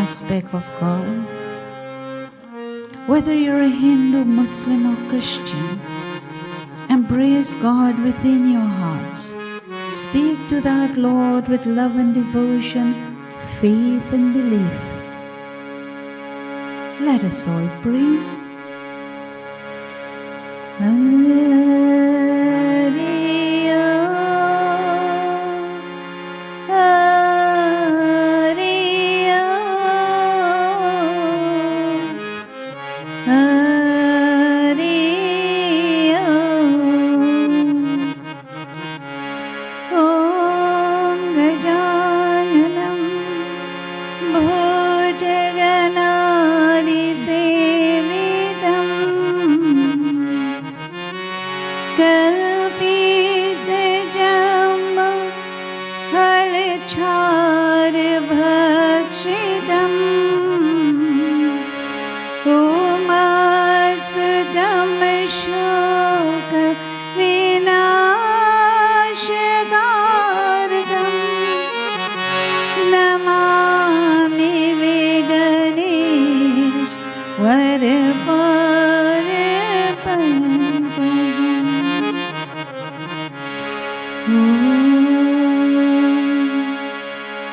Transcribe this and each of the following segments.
aspect of God. Whether you're a Hindu, Muslim, or Christian, embrace God within your hearts. Speak to that Lord with love and devotion, faith and belief. Let us all pray.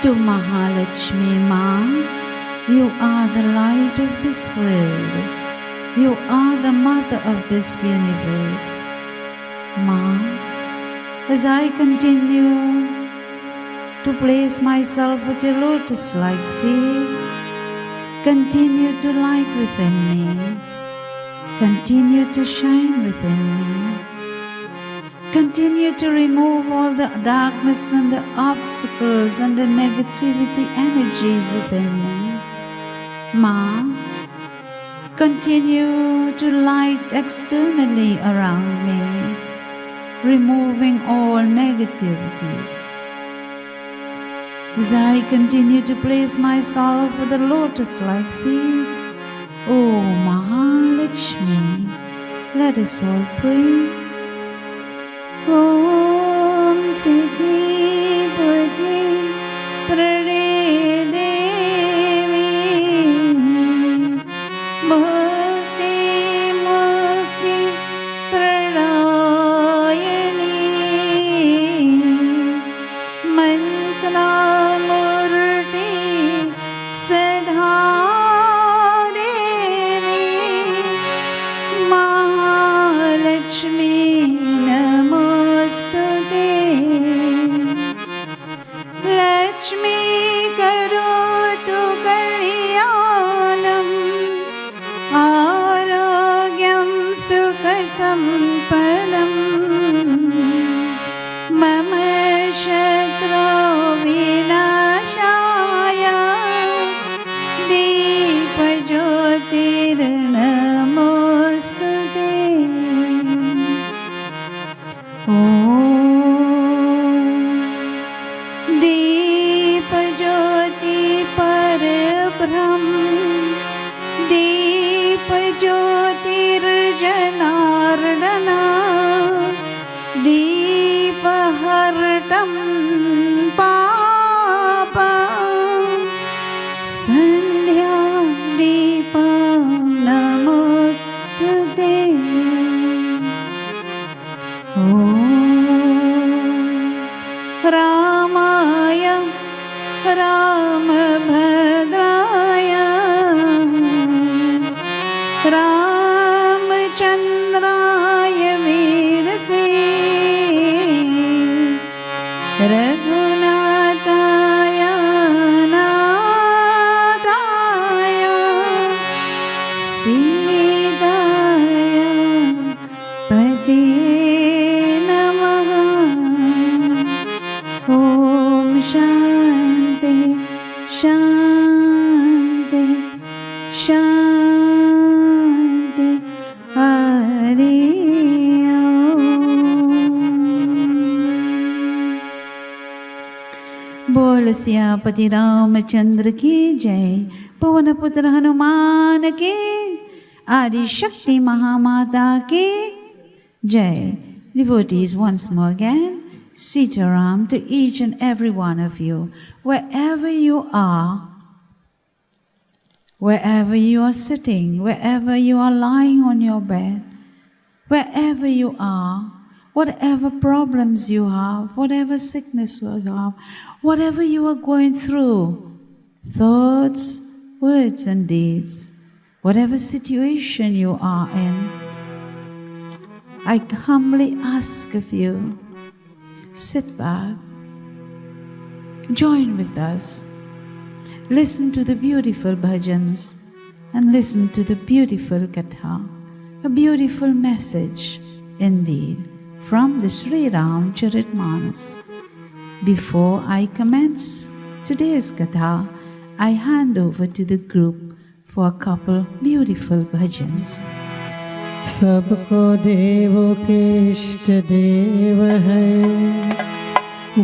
To Mahalakshmi Ma, you are the light of this world. You are the mother of this universe. Ma, as I continue to place myself at your lotus-like feet, continue to light within me. Continue to shine within me. Continue to remove all the darkness and the obstacles and the negativity energies within me. Ma, continue to light externally around me, removing all negativities. As I continue to place myself at the lotus-like feet, O Mahalakshmi, let us all pray. Om Siddhi Buddhi Prade Devi Bhakti Mukti Pradayani Mantra Murti Siddha Devi Mahalakshmi Lakshmi Karotu Kalyanam Arogyam Sukha Sampadam Mama Shatru Vinashaya Deepa Jyotir Namostute. Deep Jyotirjanardana Deep Hartam Papa Sandhya Deepa Namostute. Ramaya Ramabhadraya Ramachandraya Virase Raghunataya Nathaya Sitaya Pate Namaha. Om Shanti Shanti Shanti Hari Om. बोल सियापति रामचंद्र की जय, पवन पुत्र हनुमान की, आदि शक्ति महामाता की जय. Devotees, once more again, Sitaram to each and every one of you, wherever you are. Wherever you are sitting, wherever you are lying on your bed, wherever you are, whatever problems you have, whatever sickness you have, whatever you are going through, thoughts, words and deeds, whatever situation you are in, I humbly ask of you, sit back, join with us, listen to the beautiful bhajans and listen to the beautiful katha, a beautiful message indeed from the Sri Ram Charitmanas. Before I commence today's katha, I hand over to the group for a couple beautiful bhajans. सबको देवों के इष्ट देव है,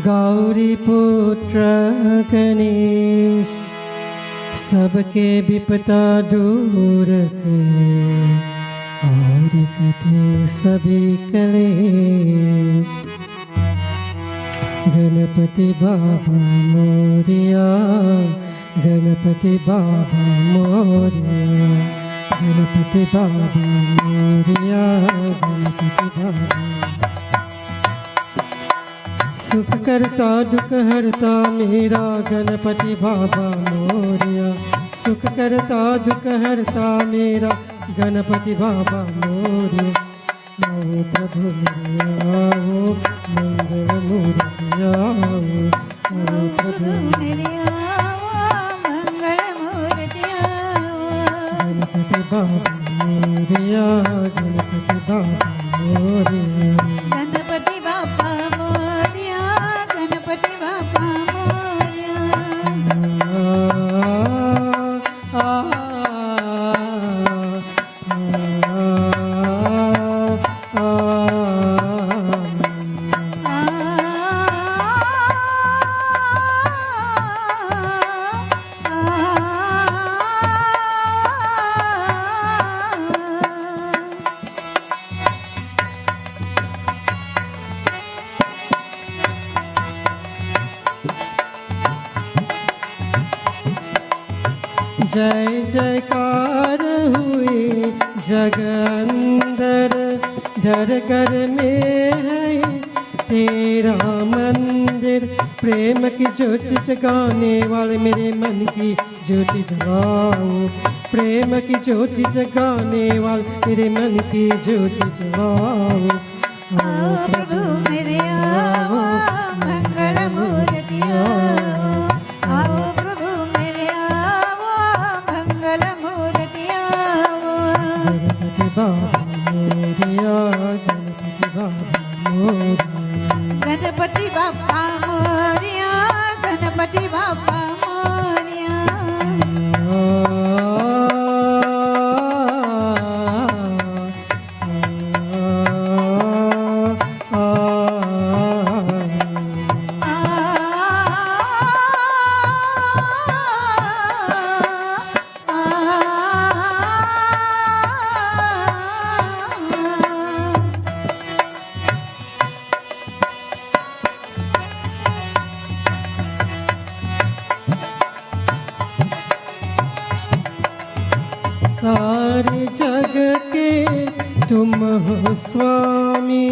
गौरी पुत्र गणेश, सबके विपदा दूर करे और कटे सभी कलेश। गणपति बाबा मोरिया, गणपति बाबा मोरिया, गणपति बाबा मोरिया, गणपति बाबा। सुख करता दुख हरता मेरा गणपति बाबा मोरिया, सुख करता दुख हरता मेरा गणपति बाबा मोरिया। आओ प्रभु मेरे आओ, मंगल मूर्ति आओ, आओ प्रभु मेरे आओ, मंगल मूर्ति आओ। गणपति बाबा मोरिया, गणपति बाबा मोरिया, गणपति बाबा मोरिया, गणपति बाबा मोरिया। जय जयकार हुई जग अंदर, घर घर में है तेरा मंदिर। प्रेम की ज्योति जगाने वाले मेरे मन की ज्योति जगाओ, प्रेम की ज्योति जगाने वाले मेरे मन की ज्योति जगाओ। आओ प्रभु मेरे आओ, मंगल मूर्ति आओ, आओ प्रभु मेरे आओ, मंगल मूर्ति आओ। गणपति बाबा मोरिया, गणपति बाबा मोरिया, गणपति बाबा मोरिया, गणपति बाबा मोरिया। सारे जग के तुम हो स्वामी,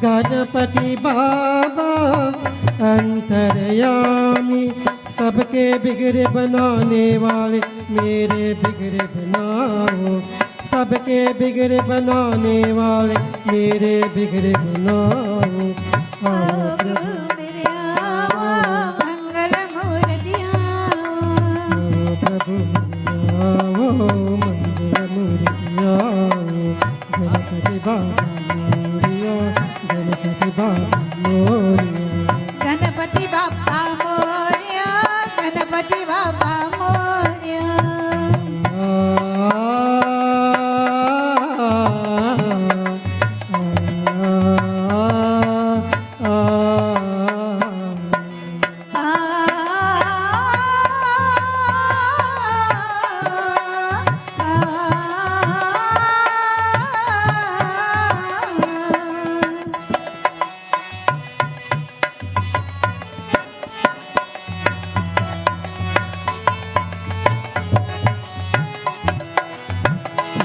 गणपति बाबा अंतर्यामी। सबके बिगड़े बनाने वाले मेरे बिगड़े बनाओ, सबके बिगड़े बनाने वाले मेरे बिगड़े बनाओ। आओ प्रभु मेरे आओ, मंगल मूर्ति आओ, प्रभु आओ, मंगल मूर्ति आओ। गणपति बाबा मोरिया, गणपति बाबा मोरिया, गणपति बाबा मोरिया, गणपति बाबा मोरिया।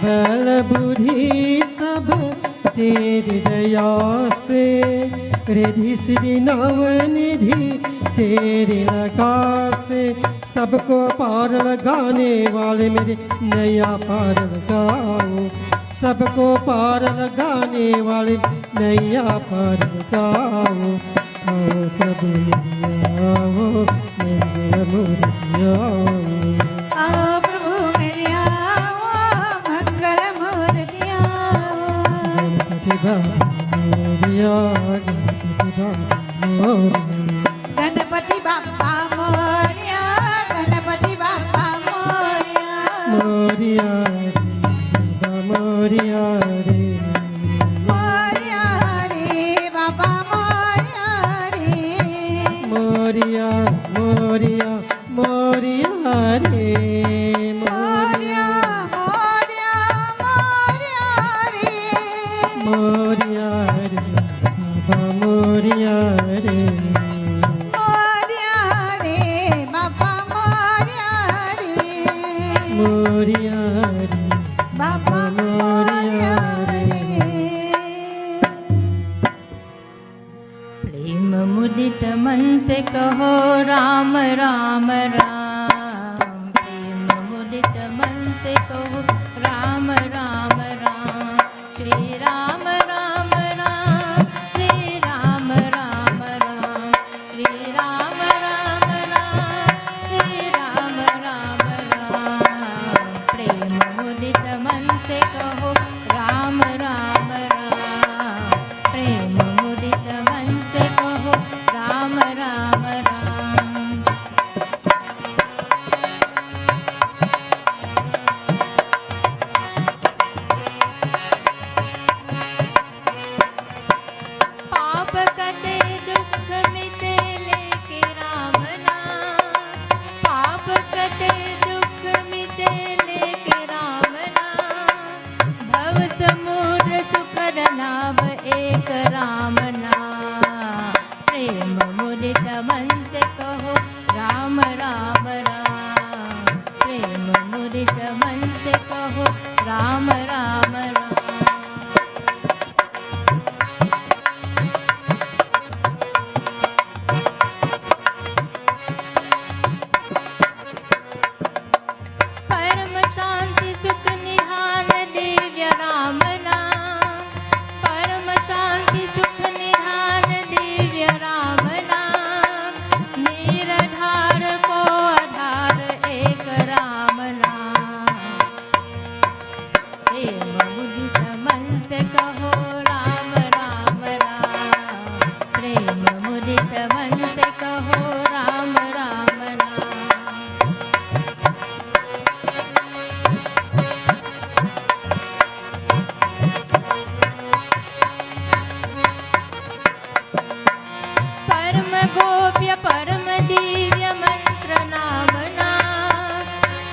अबल बुद्धि सब तेरी दया से, रिधि सिद्धि नवनिधि तेरी लगा से, सबको पार लगाने वाले मेरे नैया पार लगाओ, सबको पार लगाने वाले नैया पार लगाओ। आओ प्रभु मेरे आओ, मेरे मुझे आओ, प्रभु मेरे आओ, मंगल मूर्ति आओ। गणपति बाप्पा मोरिया, गणपति बाप्पा मोरिया, गणपति बाप्पा मोरिया, गणपति बाप्पा मोरिया, मोरिया मोरिया मोरिया रे, मोरिया मोरिया मोरिया रे, मोरिया रे, बाबा मोरिया रे, मोरिया रे, बाबा मोरिया रे। प्रेम मुदित मन से कहो राम राम राम, प्रेम मुदित मन से कहो राम राम राम, श्री राम राम राम, श्री राम राम राम, श्री राम राम राम, श्री राम राम राम। प्रेम मुदित मन से कहो राम राम राम, प्रेम मुदित मन से कहो राम राम राम। पाप कटे दुख मिटे लेके राम नाम, पाप कटे दुख मिटे लेके राम नाम, भव समुद्र सुकर नाव एक राम नाम। प्रेम मुदित मन से कहो राम राम राम, प्रेम मुदित मन से कहो राम राम राम। परम शांति सुख निधान दिव्य राम नाम, परम शांति सुख निधान दिव्य राम नाम, निराधार को आधार एक राम नाम। प्रेम मुदित मन से कहो राम राम राम, प्रेम मुदित मन से कहो राम राम राम। परम गोप्य परम दिव्य मंत्र नाम नाम,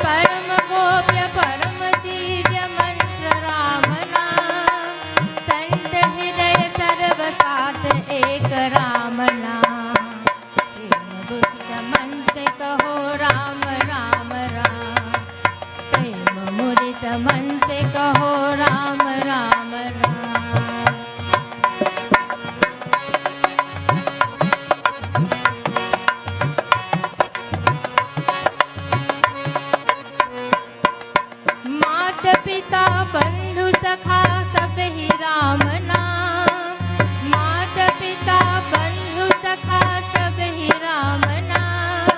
परम गोप्य परम दिव्य मंत्र राम नाम, संत हृदय सर्वसात एक राम नाम। प्रेम मुदित मन से कहो राम राम राम, प्रेम मुदित मन से कहो राम राम राम। मात पिता बंधु सखा सब ही राम नाम, मात पिता बंधु सखा सब ही राम नाम,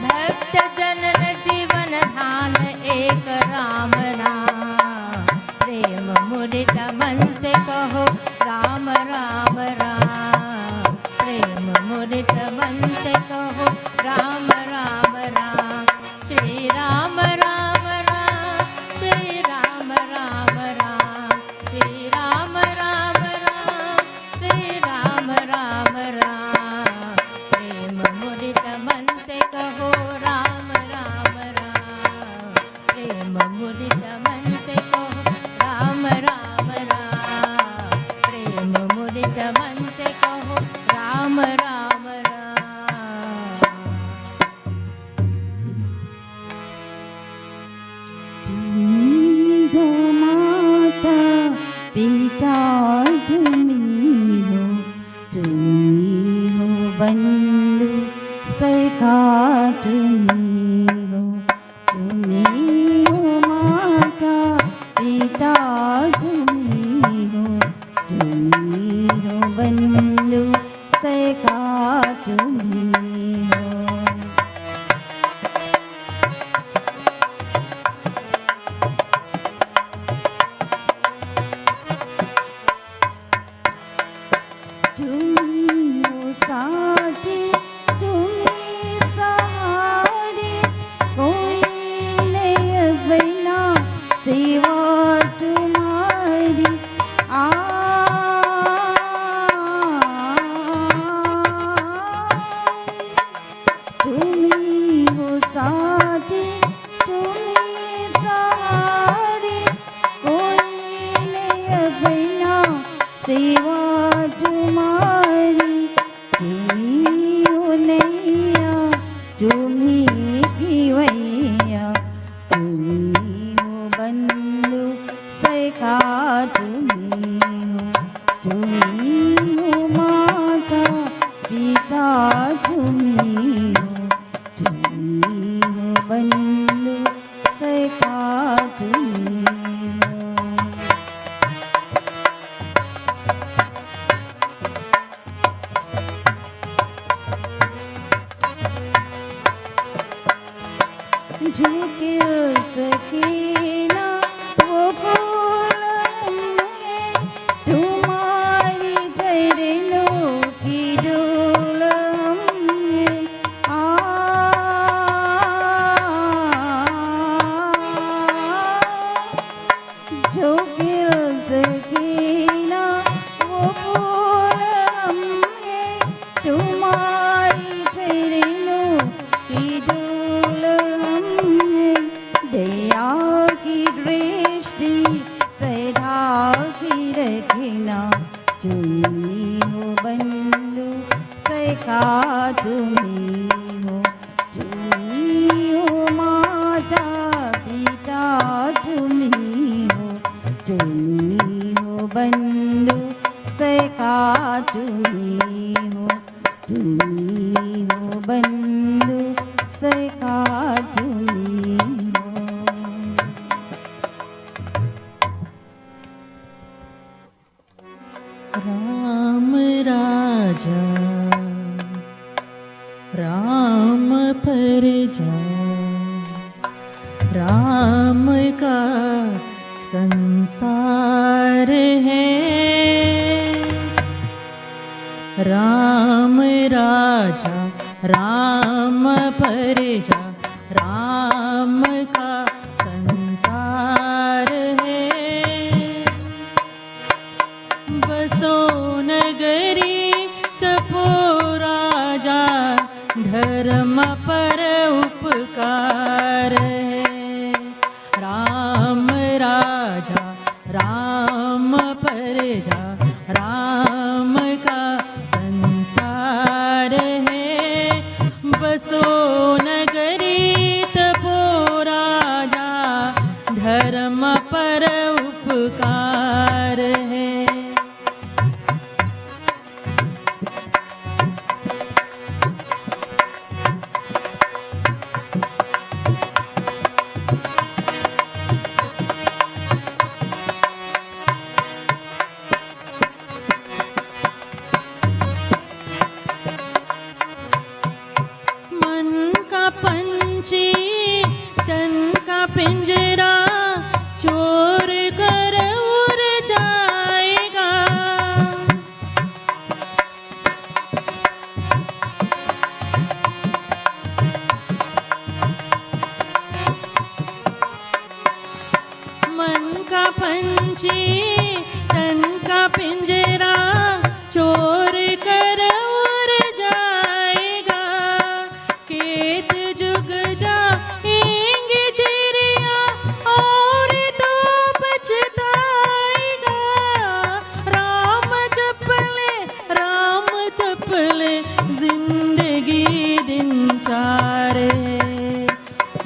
भक्त जनन जीवन धान एक राम नाम। प्रेम मुदित मन से कहो राम राम राम, प्रेम मुदित मन से कहो राम राम राम। श्री राम राम राम, श्री राम राम राम, श्री राम राम राम, श्री राम राम राम। प्रेम मुदित मन से कहो राम राम राम, प्रेम मुदित मन से कहो राम राम राम, प्रेम मुदित मन से कहो राम राम राम। तुम्ही गो पिता तुम्ही हो बंधु सखा तुम्ही हो माता पिता तुम्ही हो बंधु सखा तुम्ही हो। राम राजा राम प्रजा राम का संसार है। राम राजा राम प्रजा राम का संसार है। बसो नगरी तपो राजा धर्म पर उपकार है। राम राजा राम प्रजा राम का संसार है। बसो नगरी तपो राजा धर्म पर उपकार है। तन का पिंजरा चोर कर उड़ जाएगा। मन का पंछी तन का पिंजरा चोर कर उड़ जाएगा। केत जुग जा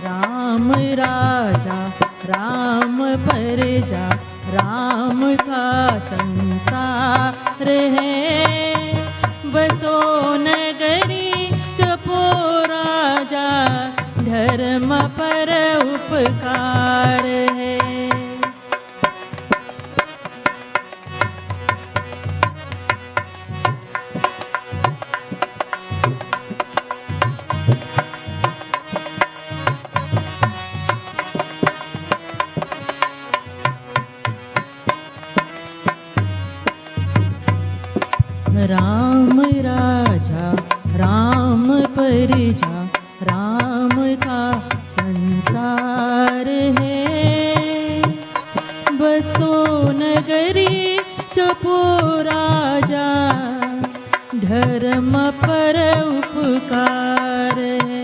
राम राजा राम प्रजा राम राम का संसार है, बसो नगरी जपो राजा, धर्म पर उपकार है। राम राजा राम परिजा, राम का संसार है, बसो नगरी जपो राजा, धर्म पर उपकार है।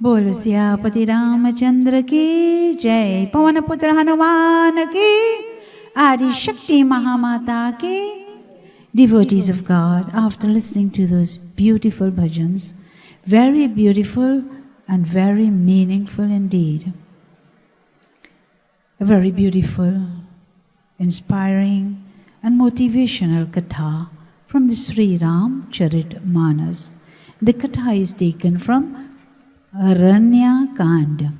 बोल सियापति रामचंद्र की जय, पवन पुत्र हनुमान की, आदि शक्ति महामाता की। Devotees of God, after listening to those beautiful bhajans, very beautiful and very meaningful indeed, a very beautiful, inspiring and motivational katha from the Sri Ram Charit Manas. The katha is taken from Aranya Kand.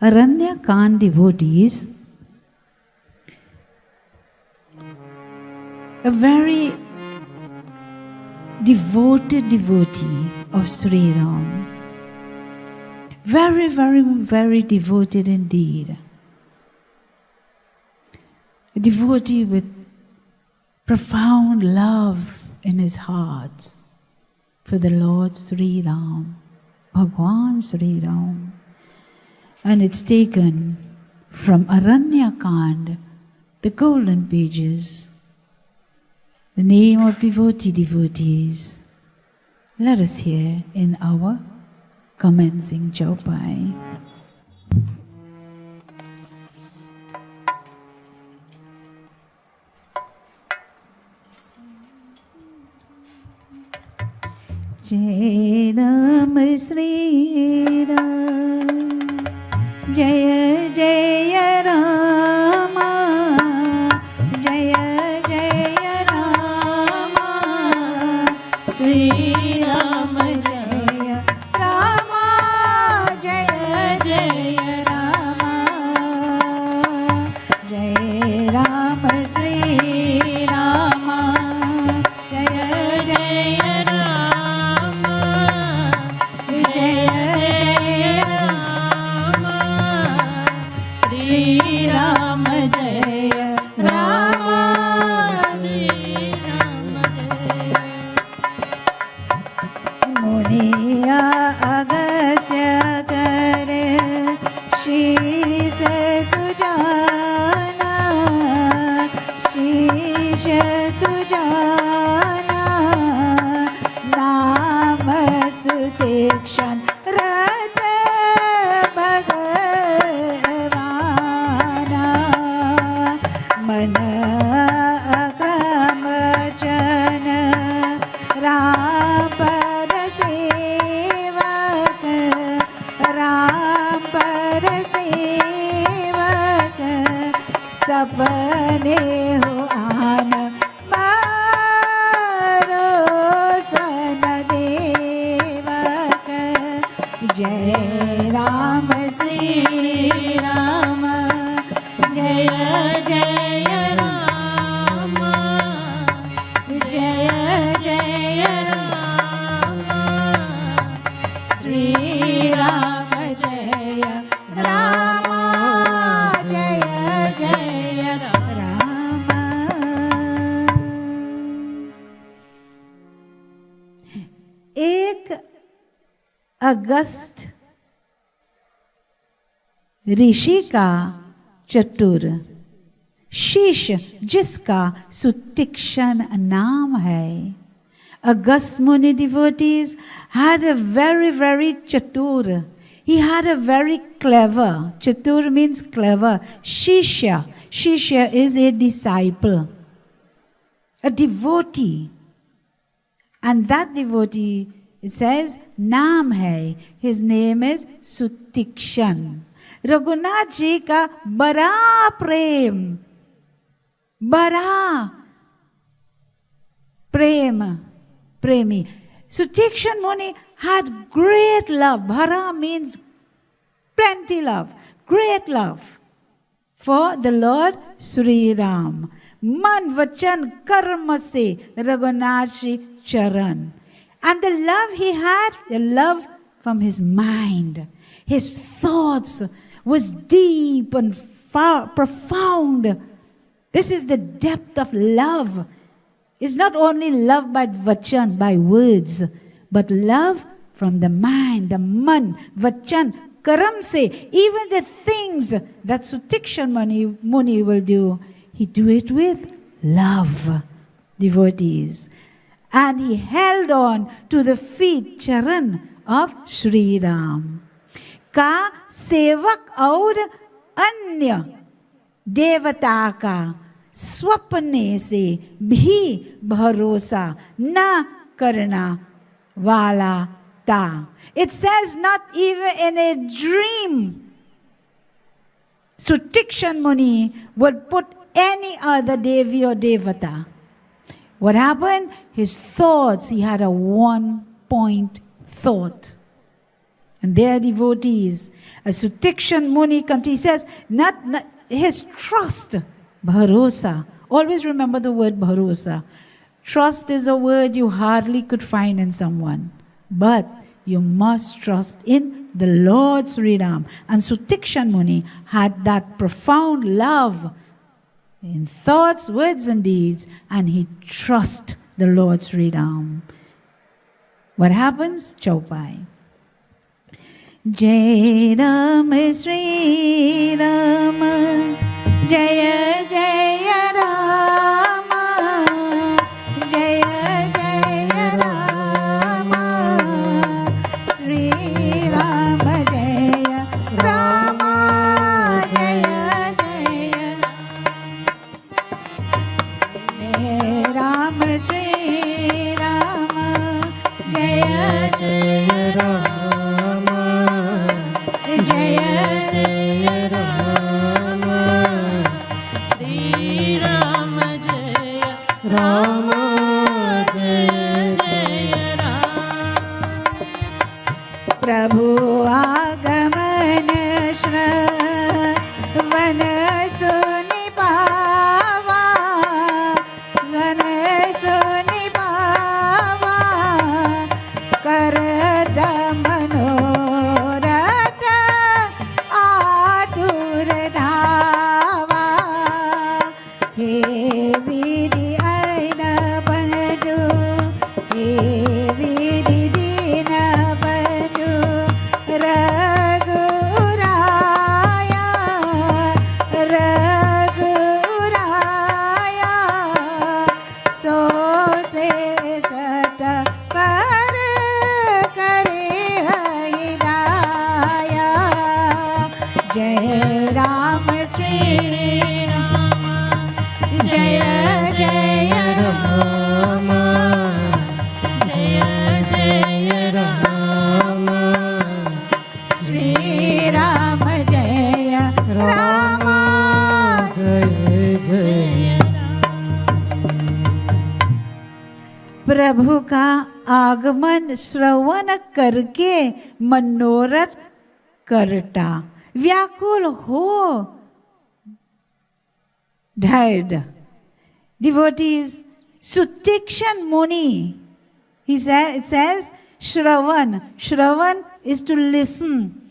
Aranya Kand devotees, a very devoted devotee of Sri Ram. Very, very, very devoted indeed. A devotee with profound love in his heart for the Lord Sri Ram, Bhagwan Sri Ram. And it's taken from Aranya Kand, the golden pages, the name of devotees. Let us hear in our commencing Chaupai. Jai Ram Sri Ram, Jaya Jaya Rama, Jaya Jaya Rama, Sri Ram Jaya Rama, Jaya Jaya Rama, Jaya Ram Sri Rama, Jaya Jaya Rama, Jaya Jaya Rama, Sri Ram Jaya Rama, Sri Ram Jaya. Muniya agasya kare शीश सुजाना, शीश सुजाना, नाम सुतिक्षण रत भगवाना, मन अक्रम जन राम पर सेवक, राम पर सेवक, सपने हो आन मारो सन देवक। जय राम श्री राम, जय जय राम, जय जय राम, श्री राम जय राम, जय जय राम। एक अगस्त ऋषि का चतुर, शीश जिसका सुतिक्षण नाम है. August Muni devotees had a very chatur. He had a very clever, chatur means clever, shishya. Shishya is a disciple. a devotee. And that devotee, it says, नाम है, his name is Sutikshan. Raghunath ji का बड़ा प्रेम, बड़ा premi. Sutikshan Muni had great love. Bhara means plenty love, great love for the Lord Sri Ram. Man vachan karma se Raghunath charan. And the love he had, the love from his mind. His thoughts was deep and profound. This is the depth of love. It's not only love by vachan, by words, but love from the mind, the man, vachan, karam se. Even the things that Sutikshan Muni will do, he do it with love, devotees. And he held on to the feet, charan of Sri Ram. Ka sevak aur anya devata ka स्वप्ने से भी भरोसा न करना वाला था. It says not even in a dream Sutikshan Muni would put any other devi or devata. What happened? His thoughts, he had a one-point thought. And they are devotees. As Sutikshan Muni, he says, not his trust, bharosa. Always remember the word bharosa. Trust is a word you hardly could find in someone. But you must trust in the Lord Sri Ram. And Sutikshan Muni had that profound love in thoughts, words and deeds. And he trusts the Lord Sri Ram. What happens? Chaupai. Jai Ram Sri Ram Jaya Jaya Rama Jaya Jaya Rama Sri Rama Jaya Rama Jaya Jaya Jaya Rama Sri Rama Jaya Jaya Rama Jaya Jaya Rama Sri Rama Jaya Rama Jaya Jaya Rama Prabhu Agaman Shravan Suni Pava Gan Suni Pava Karda Manorata Atur Dhava He Vidi Aina Bandu He Vidi Dina Bandu Raghuraya Raghuraya So se sata par kare hidaya Jai Ram Sri Rama Jaya Jaya Rama Jaya Jaya Rama Sri Rama Jaya Rama Jaya Jaya प्रभु का आगमन श्रवण करके मनोरथ करता व्याकुल हो died. Devotees, Sutikshan Muni, it says Shravan. Shravan is to listen.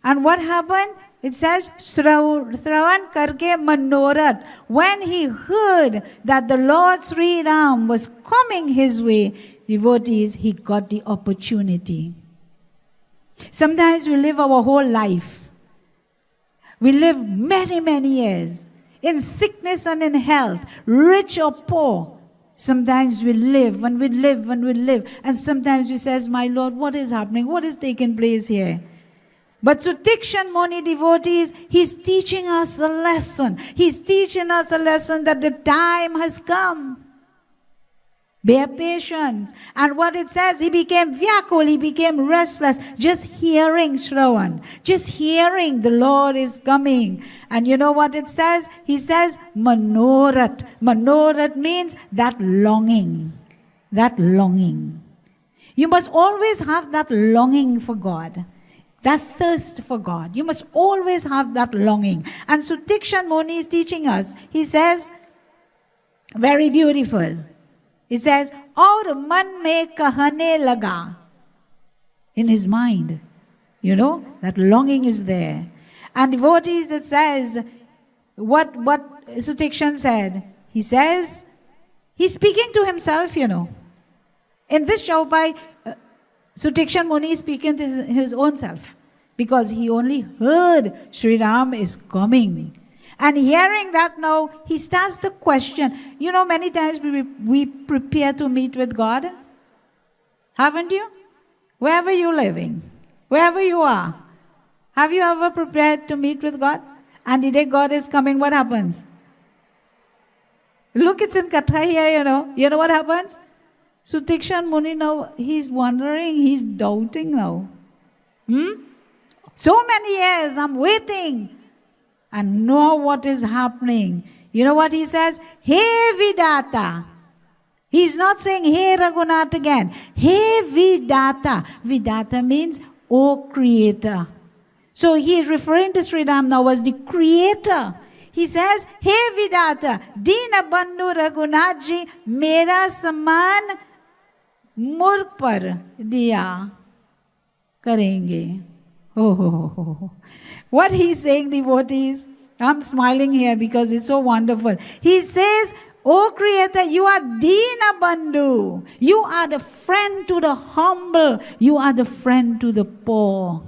And what happened? It says Shravan karke manorat. When he heard that the Lord Sri Ram was coming his way, devotees, he got the opportunity. Sometimes we live our whole life. We live many, many years in sickness and in health, rich or poor. Sometimes we live. And sometimes we say, my Lord, what is happening? What is taking place here? But Sutikshan Muni devotees, he's teaching us a lesson. He's teaching us a lesson that the time has come. Bear patience. And what it says, he became vyakul, he became restless, just hearing Shravan, just hearing the Lord is coming. And you know what it says? He says, manorat. Manorat means that longing. That longing. You must always have that longing for God. That thirst for God. You must always have that longing. And Sutikshan Muni is teaching us. He says, very beautiful. He says, aur man mein kahane laga. In his mind. You know, that longing is there. And devotees, it says, what Sutikshan said. He says, he's speaking to himself, you know. In this Chaupai, Sutikshan Muni is speaking to his own self. Because he only heard Sri Ram is coming. And hearing that now, he starts to question. You know, many times we prepare to meet with God. Haven't you? Wherever you're living, wherever you are. Have you ever prepared to meet with God? And the day God is coming, what happens? Look, it's in Katha here, you know. You know what happens? Sutikshan Muni now, he's wondering, he's doubting now. So many years, I'm waiting. And know what is happening. You know what he says? Hey Vidata. He's not saying, hey Raghunath again. Hey Vidata. Vidata means, oh Creator. So he is referring to Sri Ram now as the Creator. He says, hey Vidata, Dina Bandhu Raghunathji, Mera Saman Murg par diya karenge. Oh. What he's saying, devotees, I'm smiling here because it's so wonderful. He says, oh Creator, you are Dina Bandhu. You are the friend to the humble. You are the friend to the poor.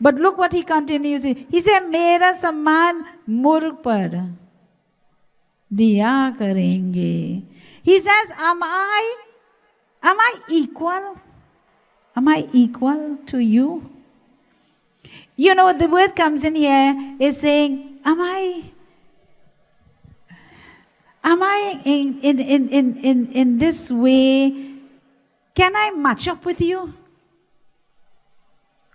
But look what he continues. He said, Mera saman murg par diya karenge. He says, am I equal? Am I equal to you? You know, the word comes in here is saying, am I in this way, can I match up with you?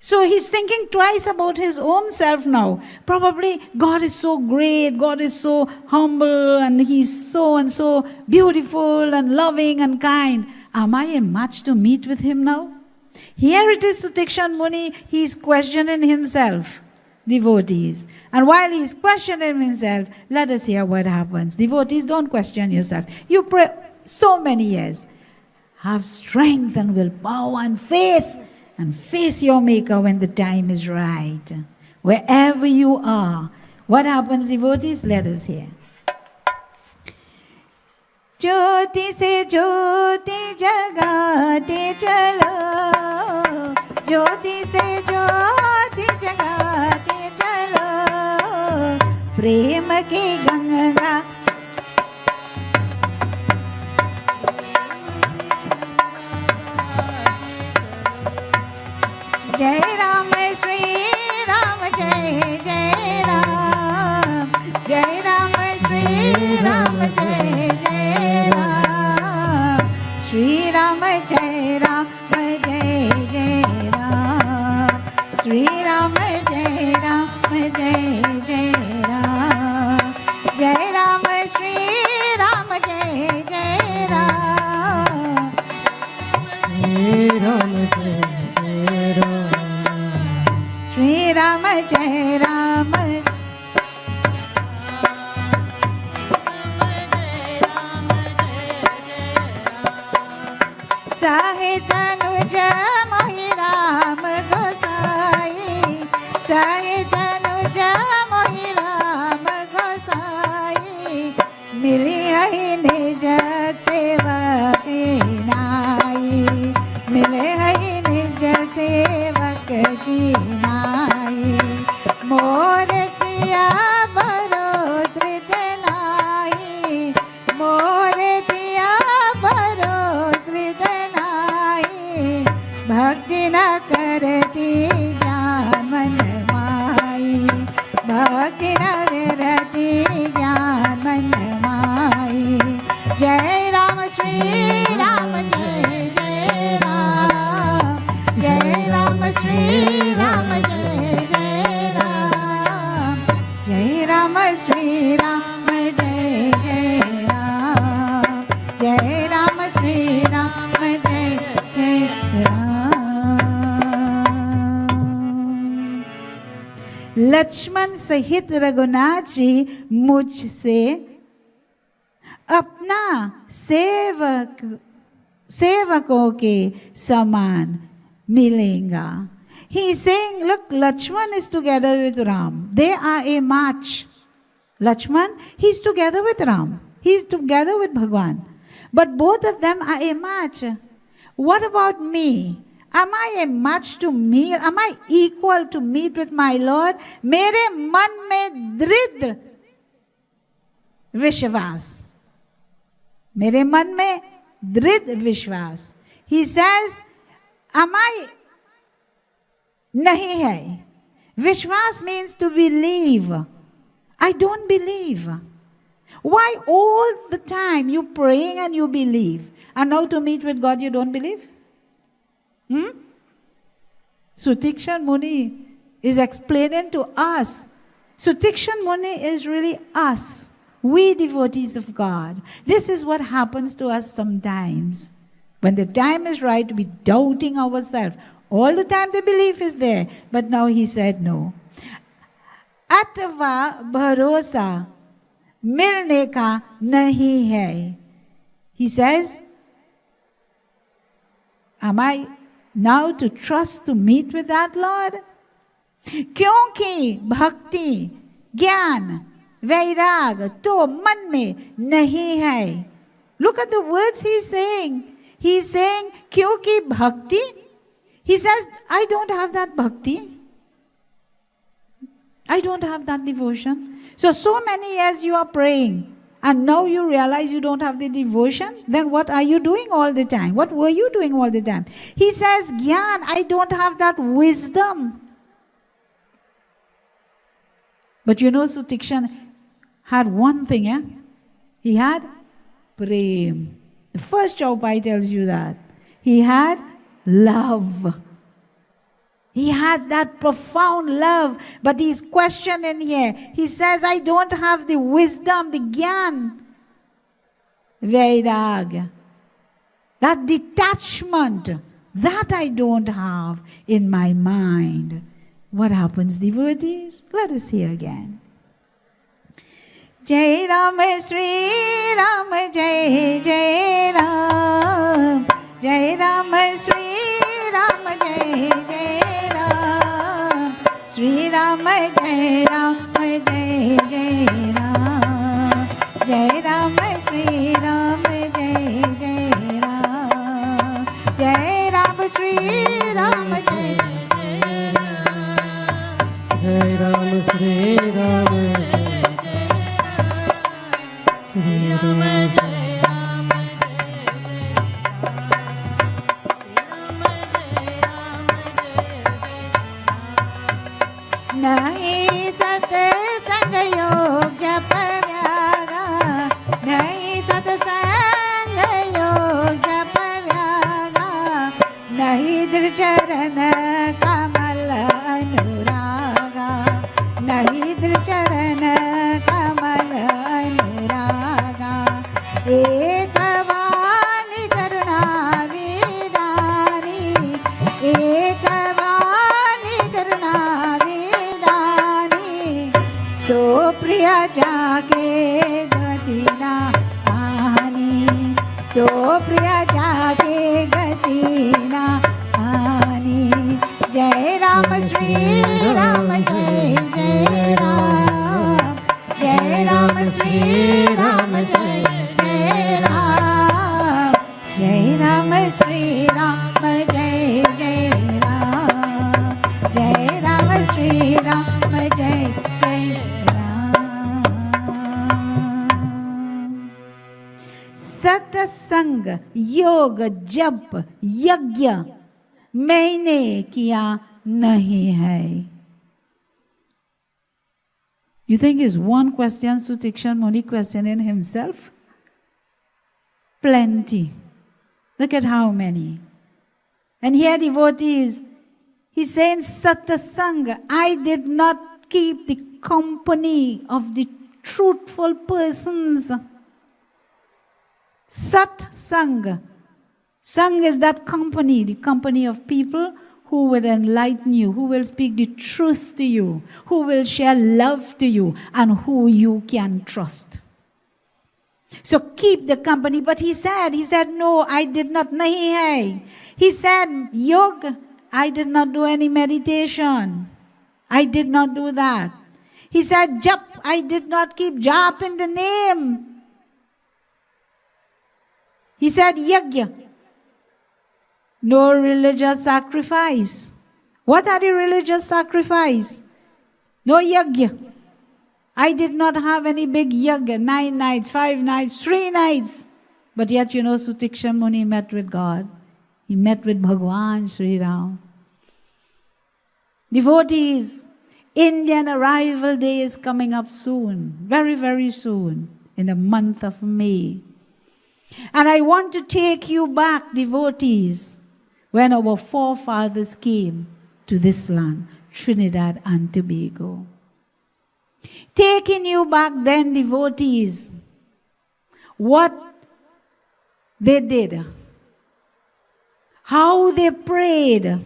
So he's thinking twice about his own self now. Probably God is so great, God is so humble, and he's so and so beautiful and loving and kind. Am I a match to meet with him now? Here it is, Sutikshan Muni, he's questioning himself, devotees. And while he's questioning himself, let us hear what happens. Devotees, don't question yourself. You pray so many years. Have strength and willpower and faith and face your Maker when the time is right. Wherever you are. What happens, devotees? Let us hear. ज्योति से ज्योति जगाते चलो, ज्योति से ज्योति जगाते चलो, प्रेम की गंगा जय राम श्री राम जय जय राम, जय राम श्री राम जय जय राम, श्री राम जय राम जय जय राम, श्री राम जय राम जय जय राम, जय राम श्री राम जय जय राम, श्री राम जय जय राम, श्री राम जय राम साहित अनुज मोहि राम गोसाई, साहित अनुज मोहि राम गोसाई, मिली है निज सेवक नाई, मिले है निज सेवक की नाई, मोर जिया भरो धृत नाई, मोर जिया भरो धृत नाई, Jai Rama Sri Rama Jai Jai Ram. Jai Rama Sri Rama Jai Jai Ram. Lakshman सहित रघुनाथ जी मुझसे अपना सेवकों के समान मिलेगा. He is saying, look, Lakshman is together with Ram. They are a match. Lakshman, he is together with Ram. He is together with Bhagwan. But both of them are a match. What about me? Am I a match to me? Am I equal to meet with my Lord? मेरे मन में दृढ़ विश्वास. मेरे मन में दृढ़ विश्वास. He says, am I? नहीं है. विश्वास means to believe. I don't believe. Why all the time you praying and you believe, and now to meet with God you don't believe? Sutikshan Muni is explaining to us. Sutikshan Muni is really us. We devotees of God. This is what happens to us sometimes. When the time is right to be doubting ourselves. All the time the belief is there. But now he said no. Atva bharosa milne ka nahi hai. He says, am I now to trust to meet with that Lord? क्योंकि भक्ति ज्ञान वैराग तो मन में नहीं है. Look at the words he's saying. He's saying क्योंकि भक्ति. He says, I don't have that bhakti. I don't have that devotion. So many years you are praying. And now you realize you don't have the devotion, then what are you doing all the time? What were you doing all the time? He says, Gyan, I don't have that wisdom. But you know, Sutikshan had one thing, eh? He had prem. The first chaupai tells you that. He had love. He had that profound love, but he's questioning here. He says, I don't have the wisdom, the gyan, vairag, that detachment, that I don't have in my mind. What happens, devotees? Let us hear again. Jai Ram, Sri Ram, Jai Jai Ram. Jai Ram, Sri Ram, Jai Jai Ram. Sri Ram, Jai Ram, Jai Jai Ram. Jai Ram, Sri Ram, Jai Jai Ram. Jai Ram, Sri Ram, Jai Jai Ram. Jai Ram, Sri Ram, Sri Ram, Jai Ram. नहीं सत्संग योग जप व्यागा. नहीं सत्संग योग जप व्यागा. नहीं दृचरण कमल अनुरागा. नहीं दृचरण कमल अनुरागा. एक वाणी करुणा विदानी. एक वाणी करुणा सो प्रिया जागे गतिना आनी. सो प्रिया जागे गतिना आनी. जय राम श्री राम जय जय राम. जय राम श्री राम जय जय राम. जय राम श्री राम जय जय राम. जय राम श्री राम जय जय सत्संग योग जप यज्ञ मैंने किया नहीं है. You think is one question Sutikshan Muni questioning himself? Plenty. Look at how many. And here devotees, he's saying Satsang, I did not keep the company of the truthful persons. Satsang. Sang is that company, the company of people who will enlighten you, who will speak the truth to you, who will share love to you, and who you can trust. So keep the company. But he said, no, I did not. Nahi hai. He said, yoga, I did not do any meditation. I did not do that. He said, jap, I did not keep jap in the name. He said, yajna, no religious sacrifice. What are the religious sacrifice? No yajna. I did not have any big yajna, 9 nights, 5 nights, 3 nights. But yet, Sutikshan Muni met with God. He met with Bhagwan Sri Ram. Devotees, Indian arrival day is coming up soon, very, very soon, in the month of May. And I want to take you back, devotees, when our forefathers came to this land, Trinidad and Tobago. Taking you back then, devotees, what they did, how they prayed.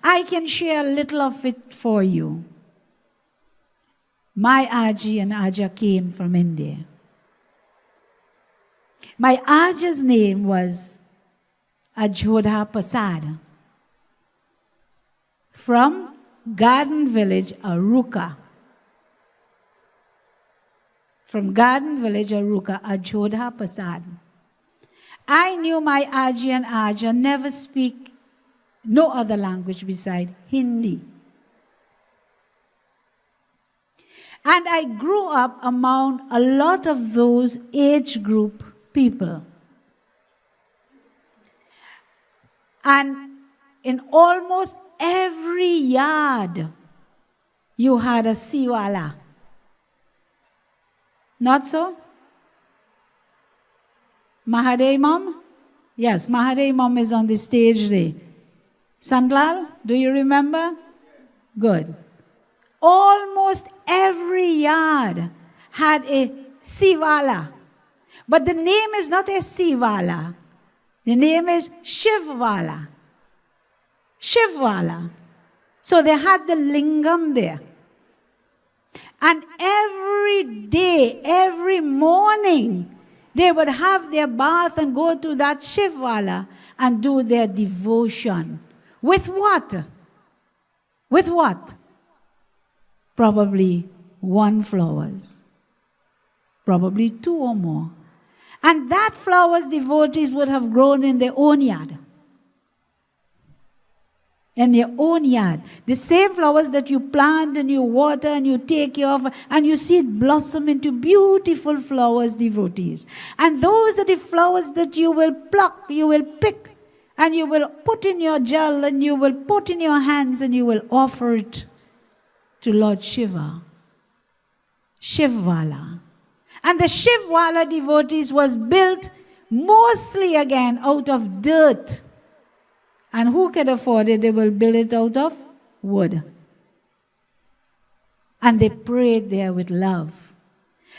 I can share a little of it for you. My Aji and Aja came from India. My Aja's name was Ajodha Pasad from Garden Village, Aruka. From Garden Village, Aruka, Ajodha Pasad. I knew my Aji and Aja never speak no other language beside Hindi. And I grew up among a lot of those age group people. And in almost every yard, you had a siwala. Not so? Mahadev Mom? Yes, Mahadev Mom is on the stage there. Santlal, do you remember? Good. Almost every yard had a siwala. But the name is not a siwala. The name is Shivwala. Shivwala. So they had the lingam there. And every day, every morning, they would have their bath and go to that Shivwala and do their devotion. With what? With what? Probably 1 flowers. Probably 2 or more. And that flowers devotees would have grown in their own yard. In their own yard. The same flowers that you plant and you water and you take care of and you see it blossom into beautiful flowers, devotees. And those are the flowers that you will pluck, you will pick, and you will put in your jal and you will put in your hands and you will offer it to Lord Shiva. Shivwala. And the Shivwala devotees was built mostly again out of dirt. And who can afford it? They will build it out of wood. And they prayed there with love.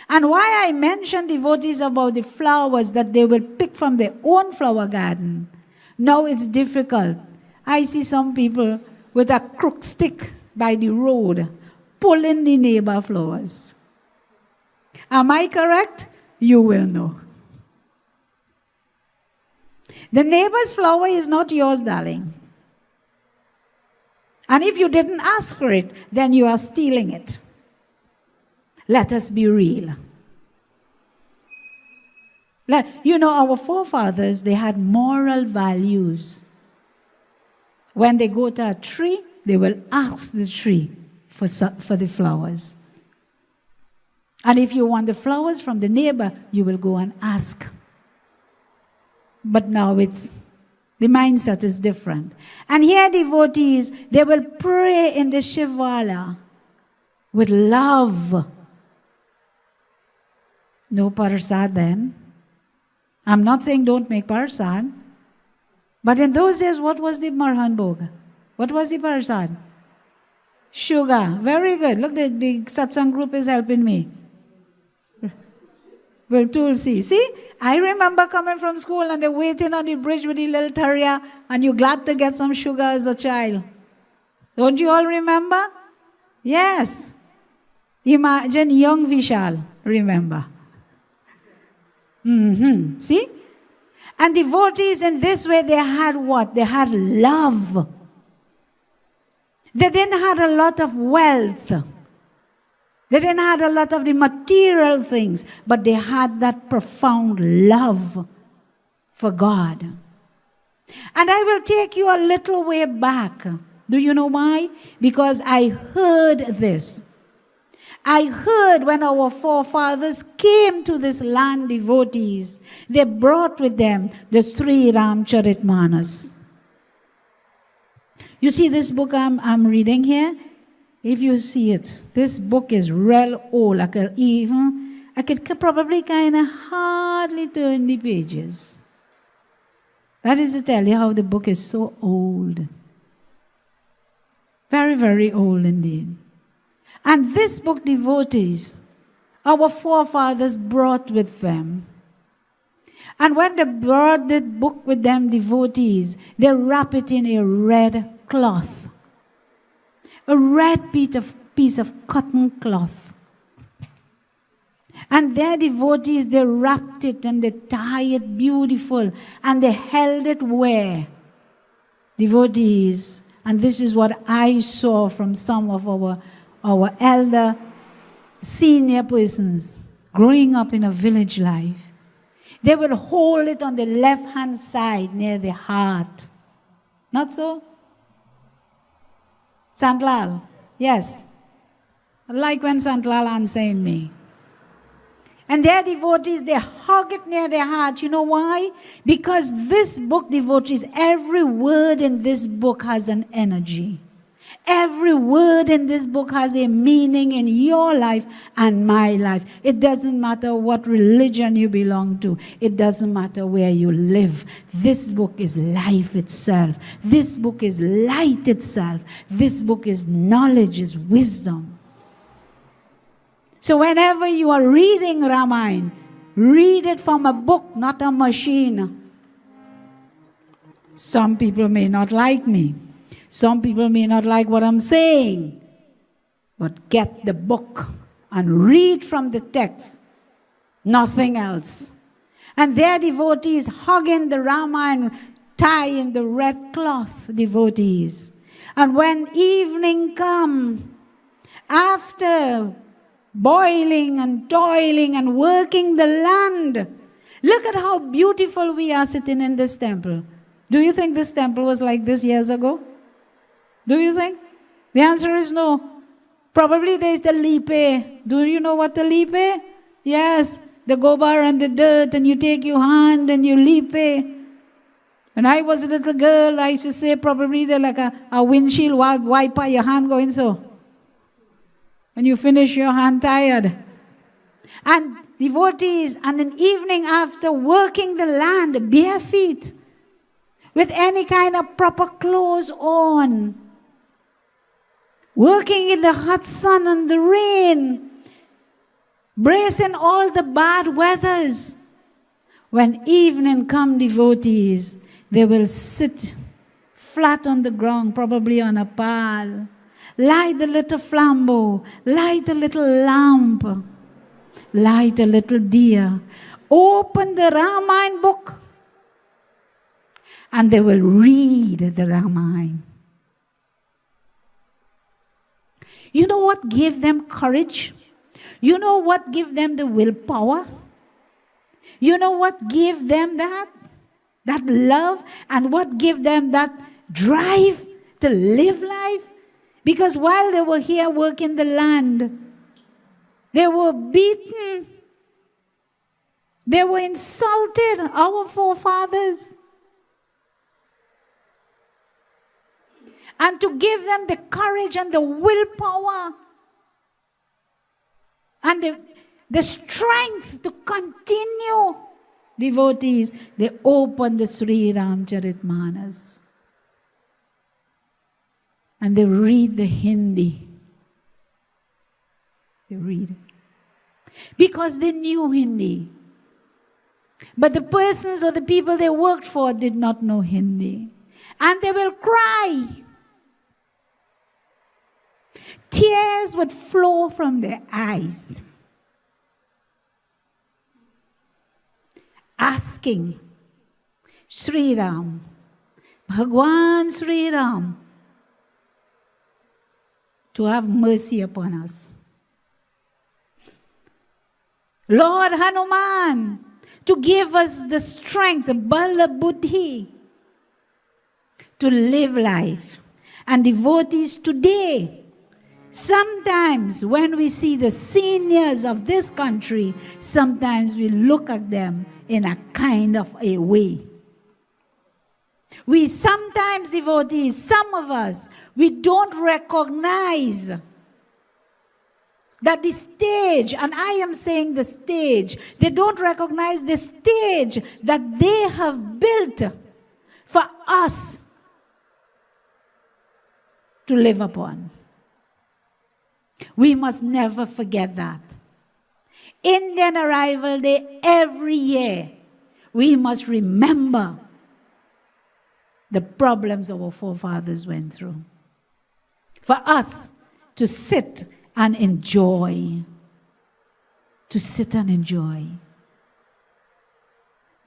And why I mention devotees about the flowers that they will pick from their own flower garden. Now it's difficult. I see some people with a crook stick by the road pulling the neighbor flowers. Am I correct? You will know. The neighbor's flower is not yours, darling. And if you didn't ask for it, then you are stealing it. Let us be real. Our forefathers, they had moral values. When they go to a tree, they will ask the tree for the flowers. And if you want the flowers from the neighbor, you will go and ask. But now the mindset is different. And here devotees, they will pray in the Shivwala with love. No parasad then. I'm not saying don't make parasad. But in those days, what was the Marhan Bhog? What was the parasad? Sugar. Very good. Look, the Satsang group is helping me. Well, Tulsi. See, I remember coming from school and they're waiting on the bridge with the little terrier and you're glad to get some sugar as a child. Don't you all remember? Yes. Imagine young Vishal. Remember. See? And devotees in this way, they had what? They had love. They didn't have a lot of wealth. They didn't have a lot of the material things, but they had that profound love for God. And I will take you a little way back. Do you know why? Because I heard this. I heard when our forefathers came to this land, devotees, they brought with them the Sri Ramcharitmanas. You see this book I'm reading here? If you see it, this book is real old. I could probably kind of hardly turn the pages. That is to tell you how the book is so old. Very, very old indeed. And this book, devotees, our forefathers brought with them. And when they brought the book with them, devotees, they wrap it in a red cloth. A red piece of cotton cloth. And their devotees, they wrapped it and they tied it beautiful and they held it where? Devotees. And this is what I saw from some of our elder, senior persons growing up in a village life. They will hold it on the left-hand side near the heart. Not so? Santlal? Yes. I like when Santlal answering me. And their devotees, they hug it near their heart. You know why? Because this book, devotees, every word in this book has an energy. Every word in this book has a meaning in your life and my life. It doesn't matter what religion you belong to. It doesn't matter where you live. This book is life itself. This book is light itself. This book is knowledge, is wisdom. So whenever you are reading Ramayana, read it from a book, not a machine. Some people may not like me. Some people may not like what I'm saying. But get the book and read from the text. Nothing else. And their devotees hugging the Ramayana, tying the red cloth, devotees. And when evening come, after boiling and toiling and working the land, look at how beautiful we are sitting in this temple. Do you think this temple was like this years ago? Do you think? The answer is no. Probably there is the lipe. Do you know what the lipe? Yes, the gobar and the dirt, and you take your hand and you lipe. When I was a little girl, I used to say probably they're like a windshield wiper, your hand going so. And you finish your hand tired. And devotees, and an evening after working the land, bare feet, with any kind of proper clothes on, working in the hot sun and the rain, bracing all the bad weathers. When evening come, devotees, they will sit flat on the ground, probably on a pile, light a little flambeau, light a little lamp, light a little deer, open the Ramayana book, and they will read the Ramayana. You know what gave them courage? You know what gave them the willpower? You know what gave them that love, and what gave them that drive to live life? Because while they were here working the land, they were beaten. They were insulted, our forefathers. And to give them the courage and the willpower and the strength to continue, devotees, they opened the Sri Ramcharitmanas. and they read the Hindi. They read. Because they knew Hindi. But the persons or the people they worked for did not know Hindi. And they will cry. Tears would flow from their eyes, asking Sri Ram, Bhagwan Sri Ram, to have mercy upon us. Lord Hanuman, to give us the strength, the bala buddhi, to live life. And devotees today, sometimes when we see the seniors of this country, sometimes we look at them in a kind of a way. We sometimes, devotees, some of us, we don't recognize that the stage, and I am saying the stage, they don't recognize the stage that they have built for us to live upon. We must never forget that. Indian Arrival Day every year, we must remember the problems our forefathers went through. For us to sit and enjoy. To sit and enjoy.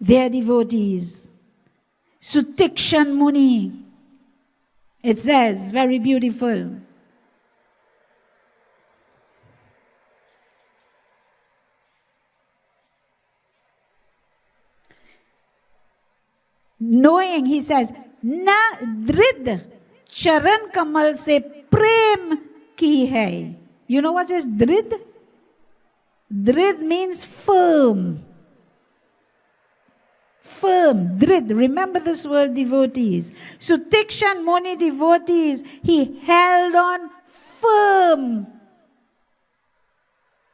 Their devotees. Sutikshan Muni. It says, very beautiful. Knowing, he says, na drid charan kamal se prem ki hai. You know what is drid? Drid means firm. Firm, drid. Remember this word, devotees. Sutikshan Muni devotees, he held on firm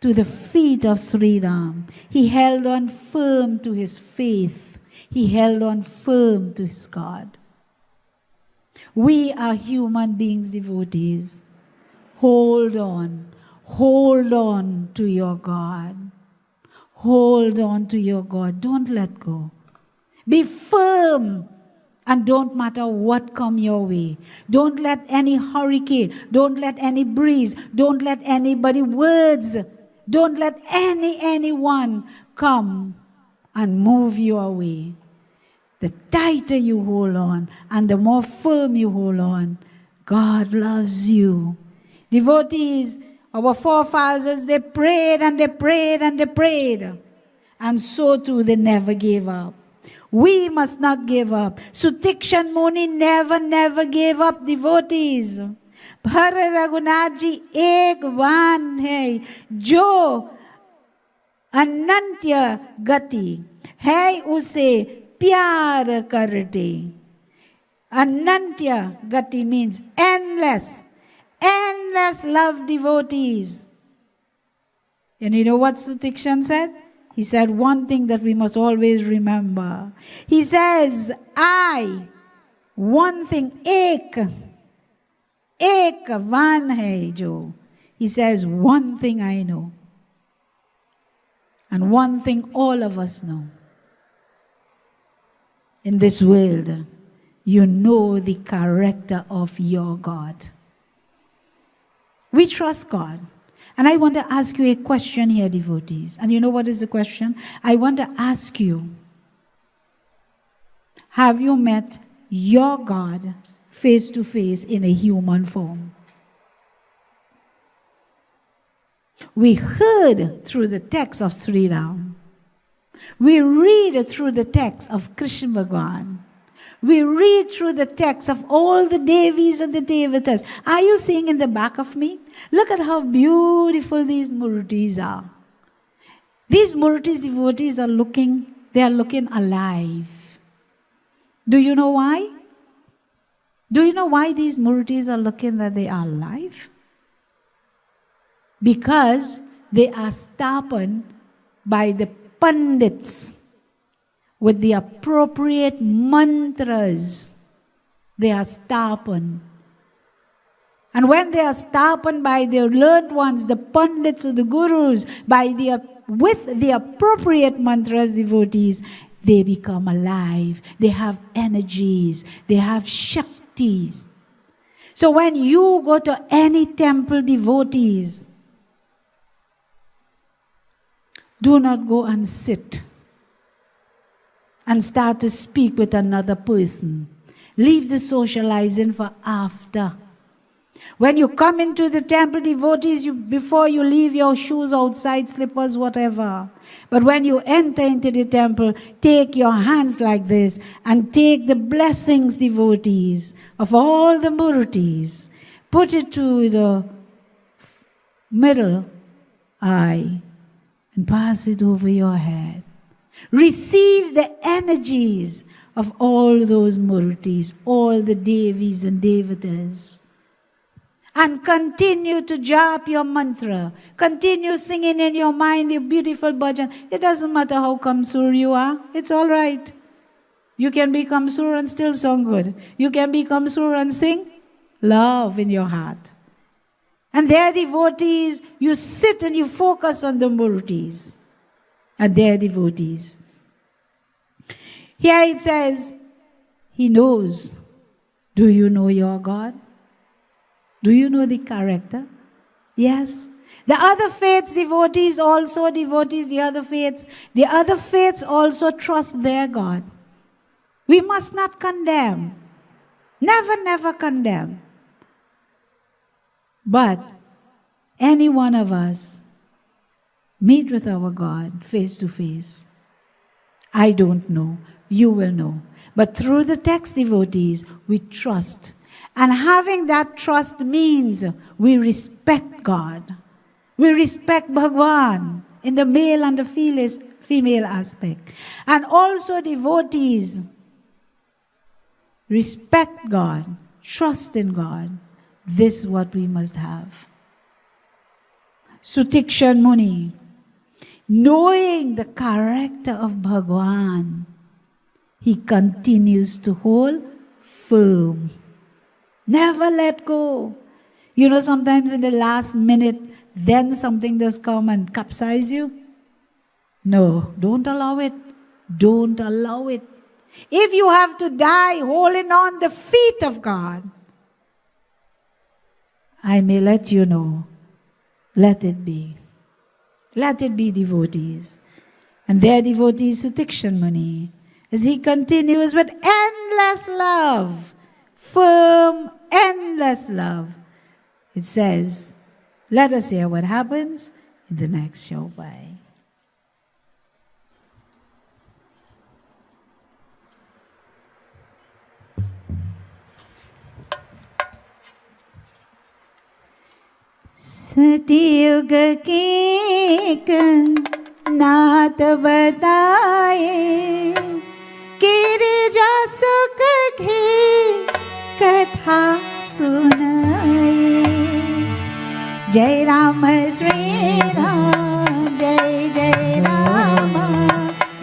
to the feet of Sri Ram. He held on firm to his faith. He held on firm to his God. We are human beings, devotees. Hold on to your God. Hold on to your God. Don't let go. Be firm, and don't matter what come your way. Don't let any hurricane, don't let any breeze, don't let anybody words, don't let anyone come and move you away. The tighter you hold on and the more firm you hold on, God loves you. Devotees, our forefathers, they prayed and they prayed and they prayed. And so too, they never gave up. We must not give up. Sutikshan Muni never gave up, devotees. Bhar Raghunath ji ek van hai, jo anantya gati hai use pyar karte. Anantya gati means endless. Endless love, devotees. And you know what Sutikshan said? He said one thing that we must always remember. He says, one thing, ek van hai jo. He says, one thing I know. And one thing all of us know. In this world, you know the character of your God. We trust God. And I want to ask you a question here, devotees. And you know what is the question? I want to ask you, have you met your God face to face in a human form? We heard through the text of Sri Ram. We read through the text of Krishna Bhagwan. We read through the text of all the Devis and the Devatas. Are you seeing in the back of me? Look at how beautiful these murtis are. These murtis, devotees are looking alive. Do you know why? Do you know why these murtis are looking that they are alive? Because they are stopped by the Pandits with the appropriate mantras. They are stopped. And when they are sharpened by their learned ones, the pundits or the gurus, with the appropriate mantras, devotees, they become alive. They have energies. They have shaktis. So when you go to any temple, devotees, do not go and sit and start to speak with another person. Leave the socializing for after. When you come into the temple, devotees, before you leave your shoes outside, slippers, whatever. But when you enter into the temple, take your hands like this and take the blessings, devotees, of all the murtis. Put it to the middle eye and pass it over your head. Receive the energies of all those murtis, all the devis and devatas. And continue to jap your mantra. Continue singing in your mind your beautiful bhajan. It doesn't matter how kamsur you are. It's all right. You can be kamsur and still sing good. You can be kamsur and sing love in your heart. And their devotees, you sit and you focus on the murtis and their devotees. Here it says, He knows. Do you know your God? Do you know the character? Yes. The other faiths, the other faiths also trust their God. We must not condemn. Never condemn. But any one of us meet with our God face to face. I don't know. You will know. But through the text, devotees, we trust. And having that trust means we respect God. We respect Bhagwan in the male and the female aspect. And also devotees respect God, trust in God. This is what we must have. Sutikshan Muni, knowing the character of Bhagwan, he continues to hold firm. Never let go. You know, sometimes in the last minute, then something does come and capsize you. No, don't allow it. Don't allow it. If you have to die holding on the feet of God, I may let you know. Let it be. Let it be, devotees. And their devotees, Sutikshan Muni, as he continues with endless love, firm, endless love. It says, let us hear what happens in the next show. Bye. सतयुग के एक नात बताए गिरिजा सुख की कथा सुनाए जय राम श्री राम जय जय राम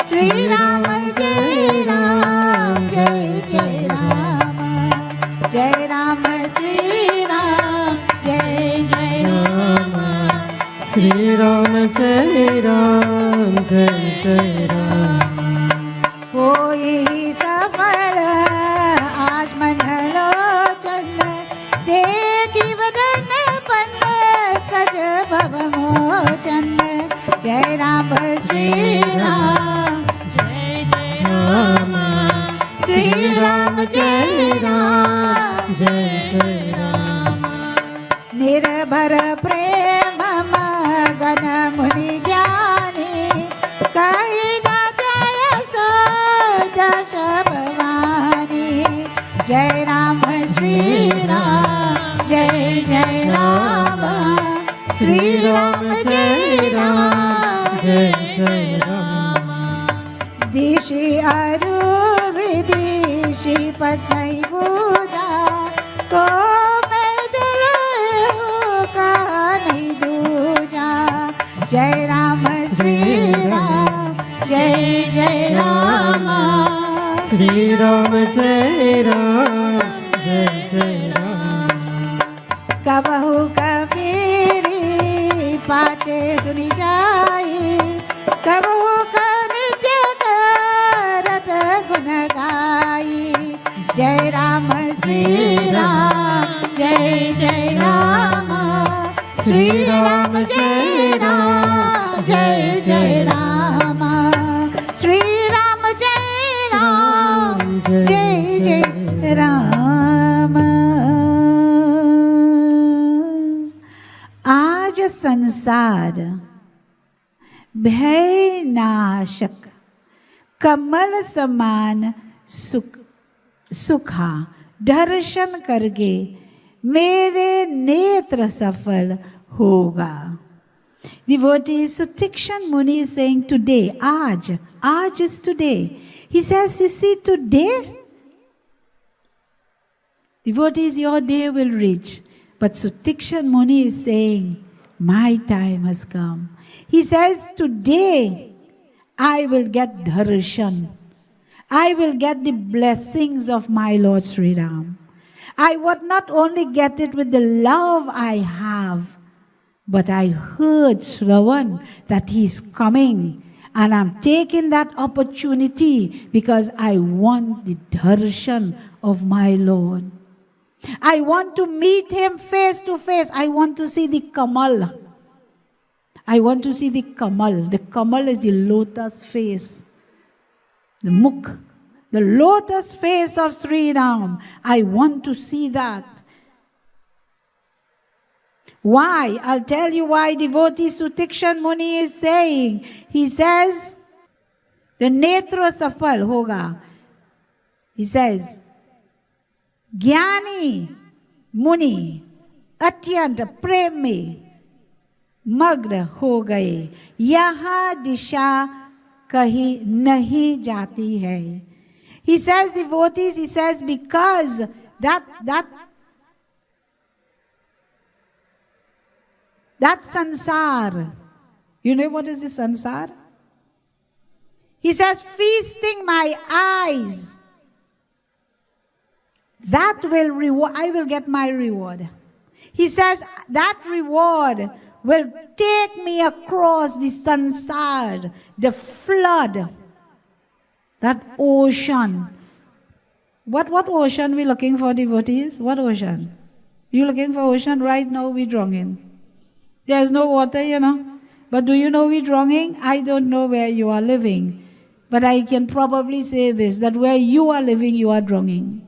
श्री राम जय राम जय जय राम जय राम श्री राम जय जय राम श्री राम जय राम जय जय राम कोई सफल आज मन लोचन देखी वदन पन कज भव मोचन जय राम श्री राम जय जय राम श्री राम जय राम जय जय राम निर्भर प्रेम मगन मुनि ज्ञानी कही न जय सो दश भवानी जय राम श्री राम जय जय राम श्री राम जय राम जय जय राम दिशि अरु विदिशि पथै बुधा को मैं जलहु का नहीं दूजा जय राम श्री राम जय जय राम श्री राम जय राम जय जय राम कबहु कबीरी पाचे सुनी जाई, कबहु नित्य करत गुण गाई। जय राम श्री राम, जय जय राम श्री राम, जय राम, जय जय राम श्री राम, जय राम, जय जय राम। आज संसार भय नाशक कमल समान सुखा दर्शन करके मेरे नेत्र सफल होगा। Devotee Sutikshan Muni is saying today, Aaj is today. He says, you see, today, devotees, your day will reach. But Sutikshan Muni is saying, my time has come. He says, today, I will get darshan. I will get the blessings of my Lord Sri Ram. I would not only get it with the love I have, but I heard Shravan that he is coming, and I'm taking that opportunity because I want the darshan of my Lord. I want to meet him face to face. I want to see the Kamal. I want to see the Kamal. The Kamal is the lotus face. The Mukh. The lotus face of Sri Ram. I want to see that. Why? I'll tell you why devotee Sutikshan Muni is saying. He says, the netra safal hoga. He says, Gyani Muni अत्यंत प्रेम में मग्न हो गए, यहाँ दिशा कहीं नहीं जाती है. He says, devotees, he says, because that sansar, you know what is the sansar? He says, feasting my eyes, that will reward, I will get my reward. He says, that reward will take me across the sansar, the flood, that ocean. What ocean we looking for, devotees? What ocean? You looking for ocean? Right now we're drowning. There's no water, you know. But do you know we're drowning? I don't know where you are living. But I can probably say this, that where you are living, you are drowning.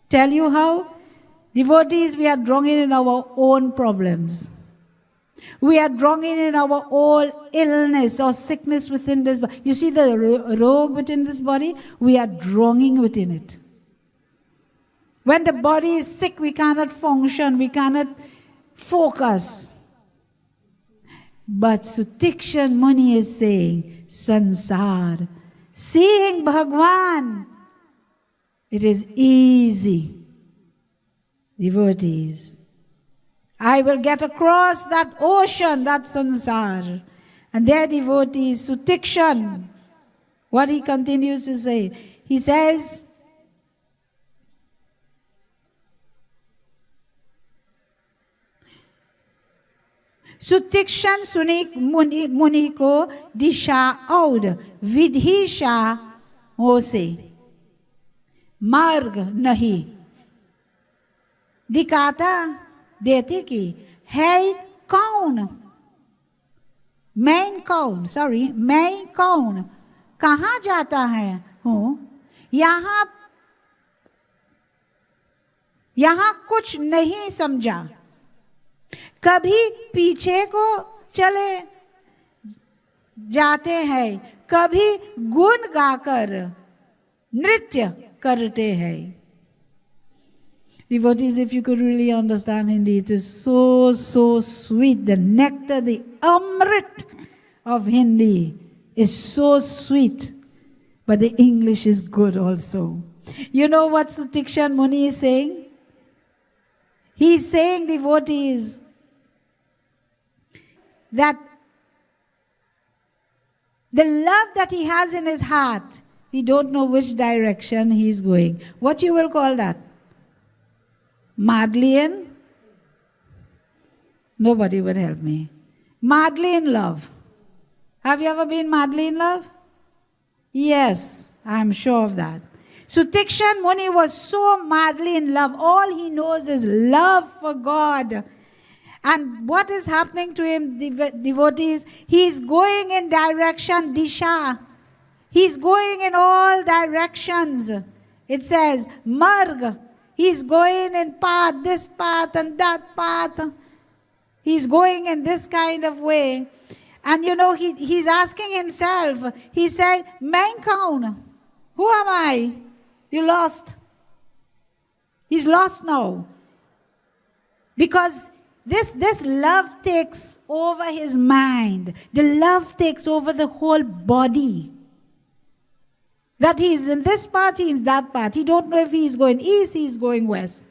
Tell you how? Devotees, we are drowning in our own problems. We are drowning in our own illness or sickness within this body. You see the rogue within this body? We are drowning within it. When the body is sick, we cannot function, we cannot focus. But Sutikshan Muni is saying, Sansar, seeing Bhagwan, it is easy. Devotees, I will get across that ocean, that sansar. And there, devotees, Sutikshan, what he continues to say, he says, Sutikshan sunik muni ko disha aud vidhisha hose marg nahi दिखाता देते कि है कौन, मैं कौन, कहाँ जाता है हूँ, यहाँ कुछ नहीं समझा, कभी पीछे को चले जाते हैं, कभी गुण गाकर नृत्य करते हैं. Devotees, if you could really understand Hindi, it is so, so sweet. The nectar, the amrit of Hindi is so sweet. But the English is good also. You know what Sutikshan Muni is saying? He is saying, devotees, that the love that he has in his heart, he don't know which direction he is going. What you will call that? Madlian Nobody would help me. Madly in love. Have you ever been madly in love? Yes, I'm sure of that. Sutikshan Muni was so madly in love. All he knows is love for God. And what is happening to him, devotees? He's going in direction Disha. He's going in all directions. It says, Marg. He's going in path, this path and that path. He's going in this kind of way. And he's asking himself, he said, Main kaun? Who am I? You lost. He's lost now. Because this love takes over his mind. The love takes over the whole body. That he's in this part, he's in that part. He don't know if he's going east, he's going west.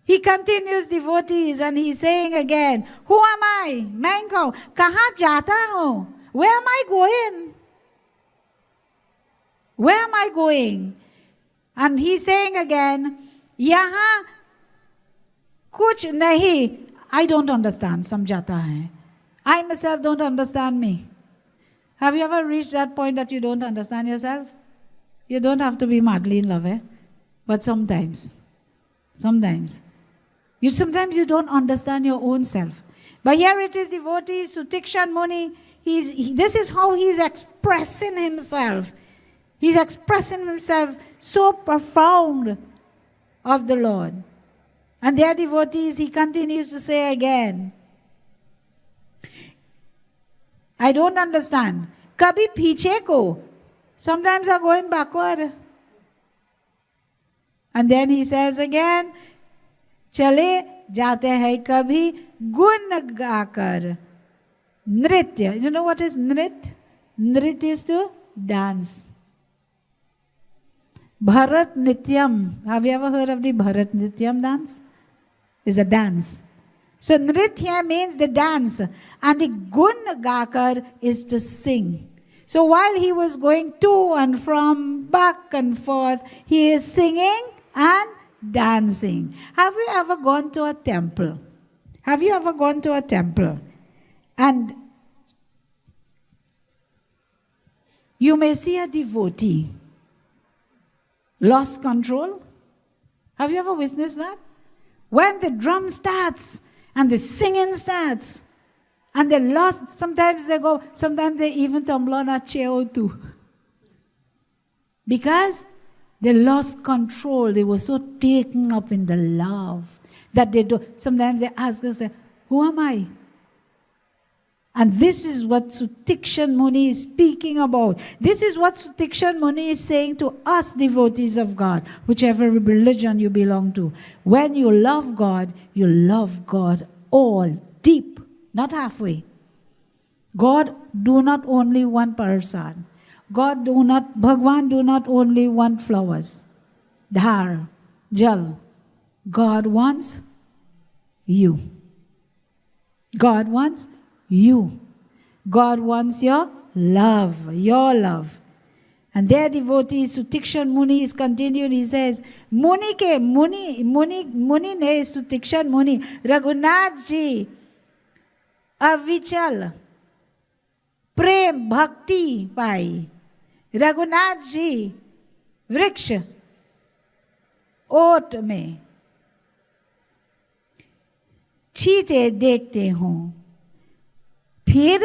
He continues, devotees, and he's saying again, who am I? Main kaun? Kahan jata hu? Where am I going? Where am I going? And he's saying again, yahan kuch nahi. I don't understand. Samjhata hai. I myself don't understand me. Have you ever reached that point that you don't understand yourself? You don't have to be madly in love, but sometimes you don't understand your own self. But here it is, devotees, Sutikshan Muni, this is how he's expressing himself. He's expressing himself so profound of the Lord. And their devotees, he continues to say again, I don't understand. Kabhi piche ko. Sometimes I'm going backward. And then he says again, Chale jate hai kabhi gun gaakar. Nritya. You know what is nrit? Nrit is to dance. Bharat Nityam. Have you ever heard of the Bharat Nityam dance? It's a dance. So Nritya means the dance. And the Gun Gakar is to sing. So while he was going to and from, back and forth, he is singing and dancing. Have you ever gone to a temple? Have you ever gone to a temple? And you may see a devotee lost control. Have you ever witnessed that? When the drum starts and the singing starts and they lost, sometimes they even tumble on a chair or two. Because they lost control. They were so taken up in the love that sometimes they ask us, who am I? And this is what Sutikshan Muni is speaking about. This is what Sutikshan Muni is saying to us devotees of God, whichever religion you belong to. When you love God all, deep, not halfway. God do not only want prasad. Bhagwan do not only want flowers, dhar, jal. God wants you. God wants you. God wants your love. And their devotee Sutikshan Muni is continued. He says, Muni ne Sutikshan Muni, Raghunath ji, avichal, prem, bhakti pai. Raghunath ji, vriksha, ओट में चीते देखते हों, फिर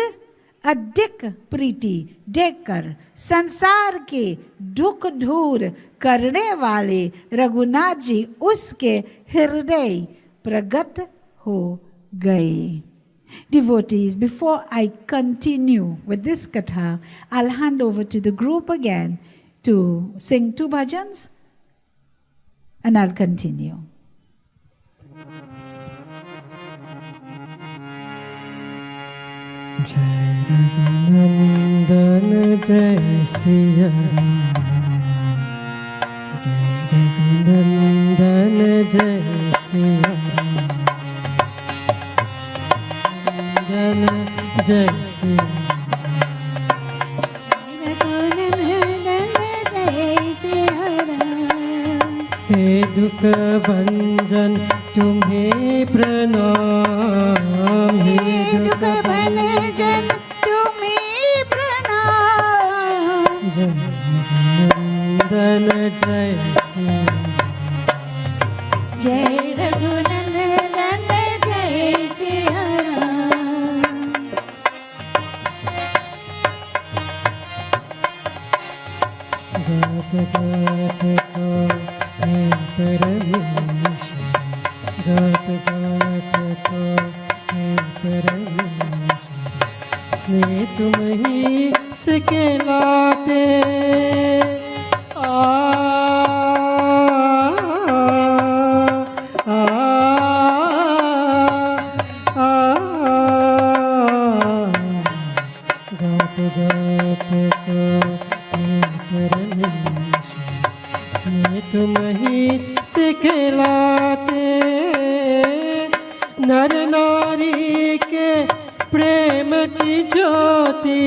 अधिक प्रीति देखकर संसार के दुख दूर करने वाले रघुनाथ जी उसके हृदय प्रगट हो गए. Devotees, before I continue with this katha, I'll hand over to the group again to sing 2 bhajans and I'll continue. Jai Raghunandan Jai Siya Ram, Jai Raghunandan Jai Siya Ram, Jai Siya हे दुख भंजन तुम्हें प्रणाम, रघुनंदन जय सिया जय रघुनंदन जय सिया राम। गात गात को हे परमेश्वर, गात गात को हे परमेश्वर, स्नेह तुम ही सिखलाते गात गात को हे परमेश्वर, स्नेह तुम ही सिखलाते नर नारी के प्रेम की ज्योति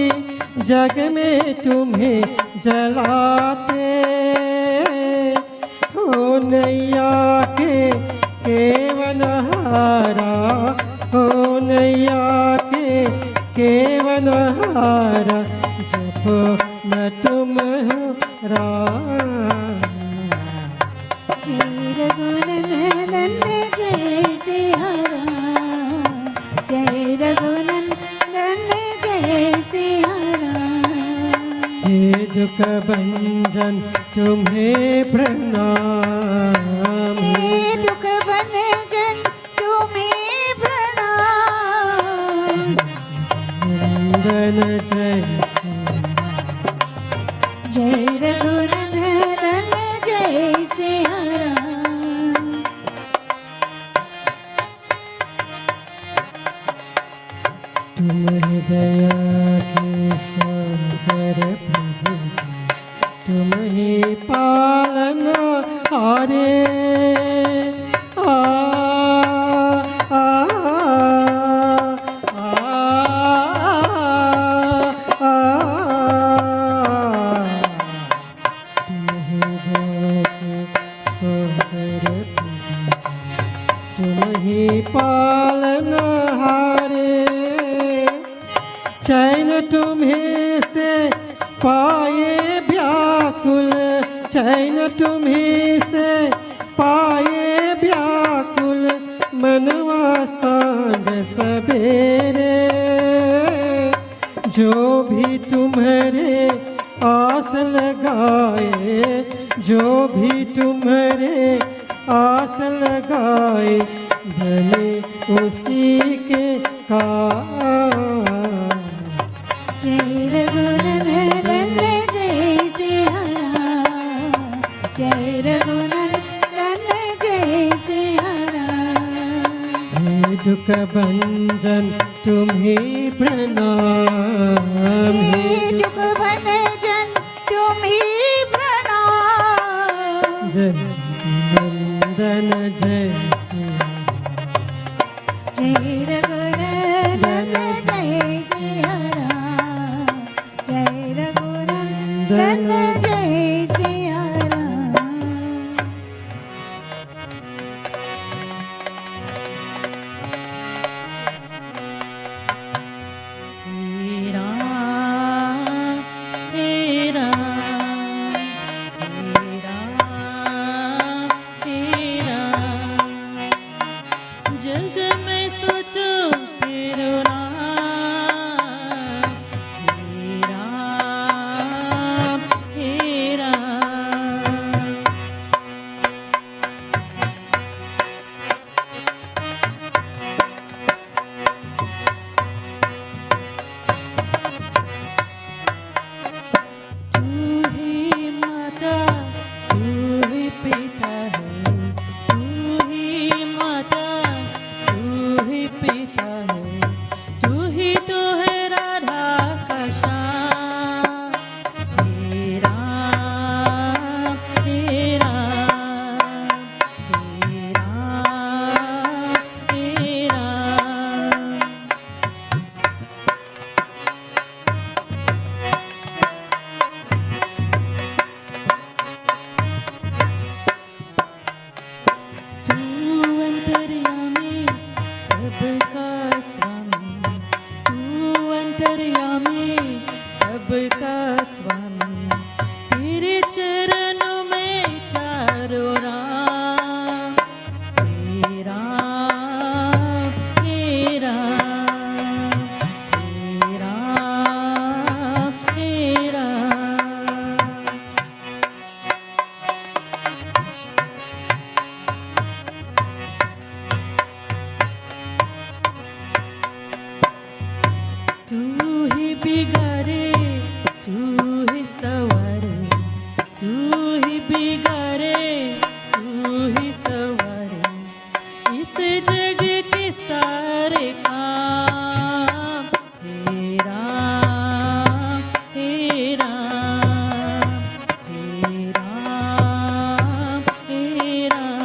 जग में तुम्हें जलाते हो नैया के केवन हारा, हो नैया के केवन हारा, जप न तुम हो राम। जय रघुनंदन जय सिया राम, जय रघुनंदन जय सिया राम। हे दुख भंजन तुम्हें प्रणाम, हे दुख भंजन तुम्हें प्रणाम। नंदन जय जय रघुनंदन जय सिया राम। तुम ही दया के सागर प्रभु, तुम ही पालना हारे आ आ तुम ही दया के सागर प्रभु, तुम ही पालना हारे चैन तुम्हें से पाए व्याकुल, चैन तुम्हें से पाए व्याकुल, मनवा सांझ सवेरे जो भी तुम्हारे आस लगाए, जो भी तुम्हारे आस लगाए, भले उसी के काम। जय रघुनंदन जय सिया राम, जय रघुनंदन जय सिया राम। हे दुख भंजन तुम्हें प्रणाम, हे दुख भंजन तुम्हें प्रणाम। जय नंदन जय सिया जय रघुनंदन जय सिया राम, जय रघुनंदन जय सिया राम। हे राम हे राम हे राम हे राम, जग में सोचो तेरो नाम। हे राम हे राम, तू ही माता तू ही पिता है, तू ही माता तू ही पिता है, तू ही तो है राधा का श्याम। हे राम हे राम हे राम हे राम, तू अंतर्यामी सबका स्वामी, तू अंतर्यामी सबका स्वामी, तेरे चरणों तू ही संवारे, तू ही बिगाड़े, तू ही संवारे इस जग के सारे काम। हे राम, हे राम, हे राम, हे राम।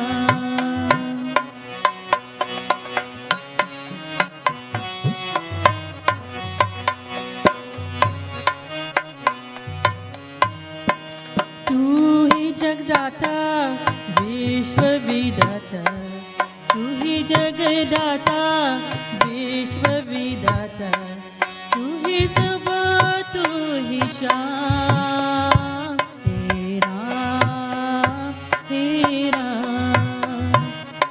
तू ही जगदाता, विश्व विधाता, तू ही जगदाता, विश्व विधाता, तू ही सब, तू ही शाम। हे राम, हे राम,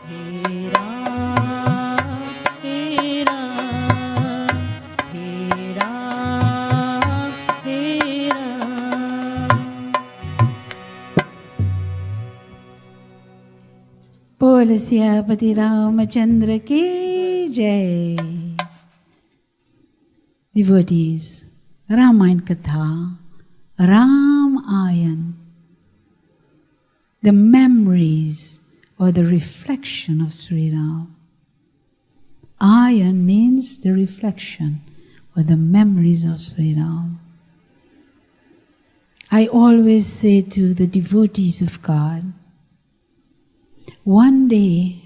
हे राम, हे राम, हे राम, हे राम। बोल सियापति रामचंद्र की जय। Devotees, Ramayana Katha, Ram Ayan, the memories or the reflection of Sri Ram. Ayan means the reflection or the memories of Sri Ram. I always say to the devotees of God, one day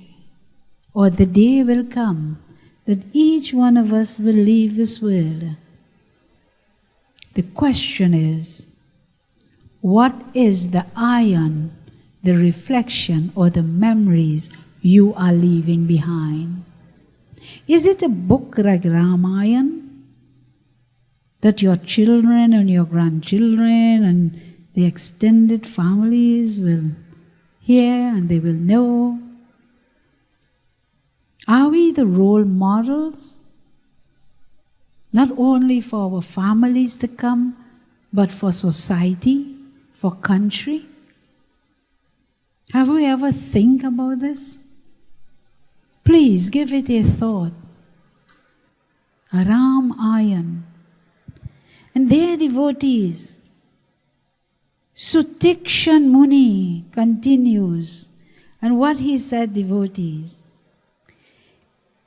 or the day will come that each one of us will leave this world. The question is, what is the ayan, the reflection or the memories you are leaving behind? Is it a book like Ramayan that your children and your grandchildren and the extended families will hear and they will know? Are we the role models? Not only for our families to come, but for society, for country? Have we ever think about this? Please give it a thought. Ram Ayan. And their devotees, Sutikshan Muni continues. And what he said, devotees,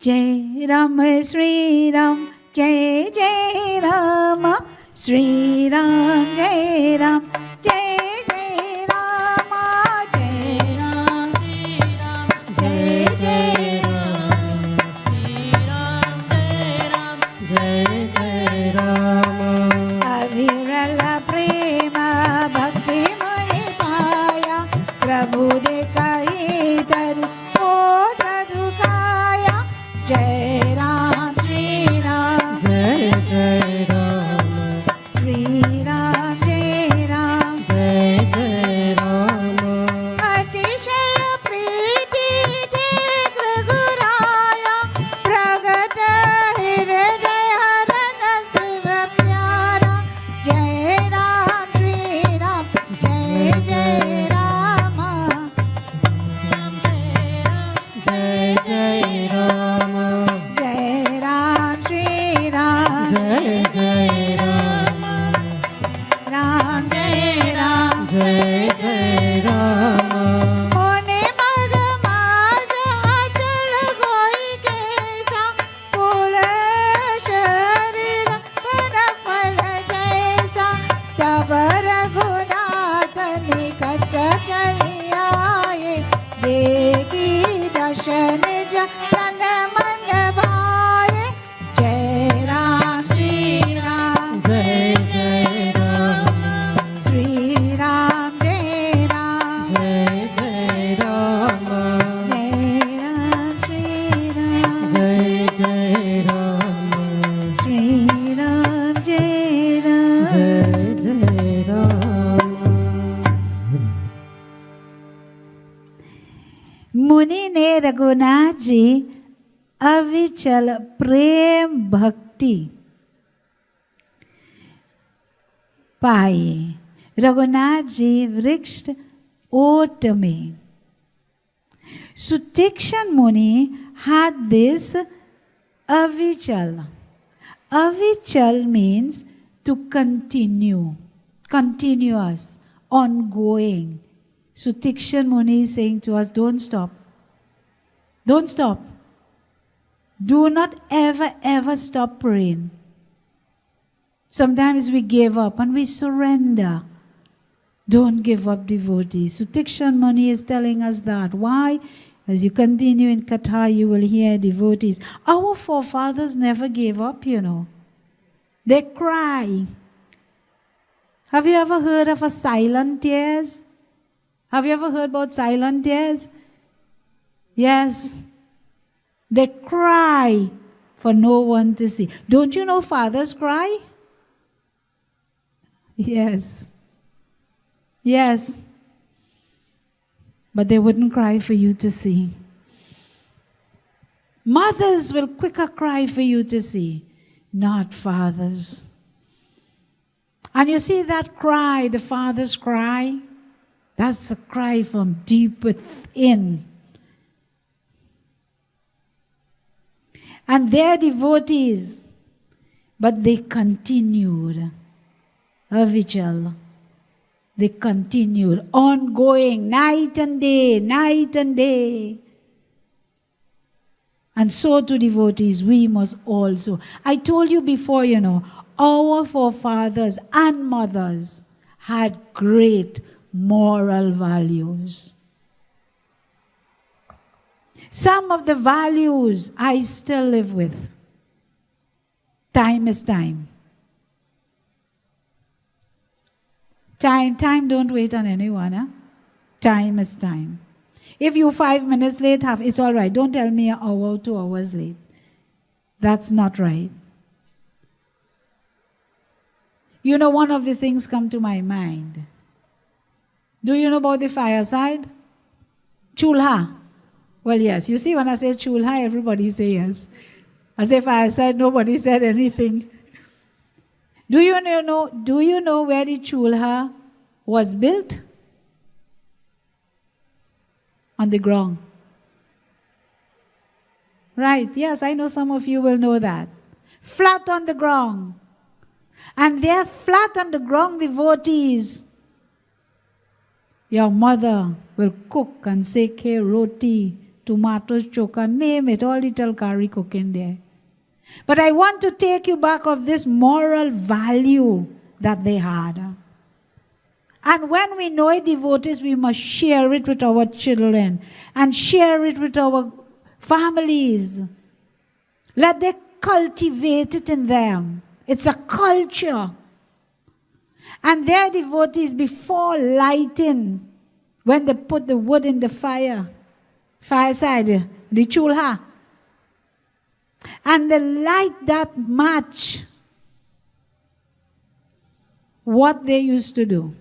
Jai Ram, Sri Ram, Jai Jai Rama, Sri Ram, Jai Ram, Jai Jai Rama, Jai Ram, Jai Jai Rama, Sri Ram, Jai Ram, जय जय राम। अविरल प्रेम भक्ति मणि पाया, प्रभु दे कही तरु ओ तरु काया। जय राम श्री राम, जय जय राम, श्री राम जय राम। जय जय राम। अतिशय प्रीति देख गुराया, प्रगट हृदय हरन शिव प्यारा। जय राम श्री राम, जय जय राम। जय जय राम, जय राम श्री राम, जय जय राम, राम जय राम। जय जय राम। होने मग माग अचल कोई कैसा, फूल शरीर पर फल जैसा। तब रघुनाथ निकट चली आए, देखी दर्शन जन मन भाए। जय राम श्री राम, जय जय राम, श्री राम जय राम। जय जय राम, जय राम श्री राम, जय जय राम, श्री राम जय राम। जय जय राम। मुनि ने रघुनाथ जी अविचल प्रेम भक्ति पाए। रघुनाथ जी वृक्ष ओट में। Sutikshan Muni had this avichal. Avichal means to continue, continuous, ongoing. Sutikshan Muni is saying to us, don't stop. Don't stop. Do not ever stop praying. Sometimes we give up and we surrender. Don't give up, devotees. Sutikshan Muni is telling us that. Why? As you continue in Katha, you will hear devotees. Our forefathers never gave up, you know. They cry. Have you ever heard of a silent tears? Have you ever heard about silent tears? Yes. They cry for no one to see. Don't you know fathers cry? Yes. Yes. But they wouldn't cry for you to see. Mothers will quicker cry for you to see, not fathers. And you see that cry, the father's cry? That's a cry from deep within. And they're devotees, but they continued a vigil. They continued, ongoing, night and day, night and day. And so to devotees, we must also. I told you before, you know, our forefathers and mothers had great moral values. Some of the values I still live with. Time is time. Time don't wait on anyone. Huh? Time is time. If you're 5 minutes late, it's all right. Don't tell me an hour, 2 hours late. That's not right. You know, one of the things come to my mind. Do you know about the fireside? Chulha. Well, yes. You see, when I say chulha, everybody says yes. I say fireside, nobody said anything. Do you know where the chulha was built? On the ground. Right, yes, I know some of you will know that. Flat on the ground. And there, flat on the ground, devotees, your mother will cook and say, roti, tomatoes, choka, name it, all little curry cooking there. But I want to take you back of this moral value that they had. And when we know it, devotees, we must share it with our children and share it with our families. Let them cultivate it in them. It's a culture. And their devotees, before lighting, when they put the wood in the fireside, the chulha, and they light that match, what they used to do.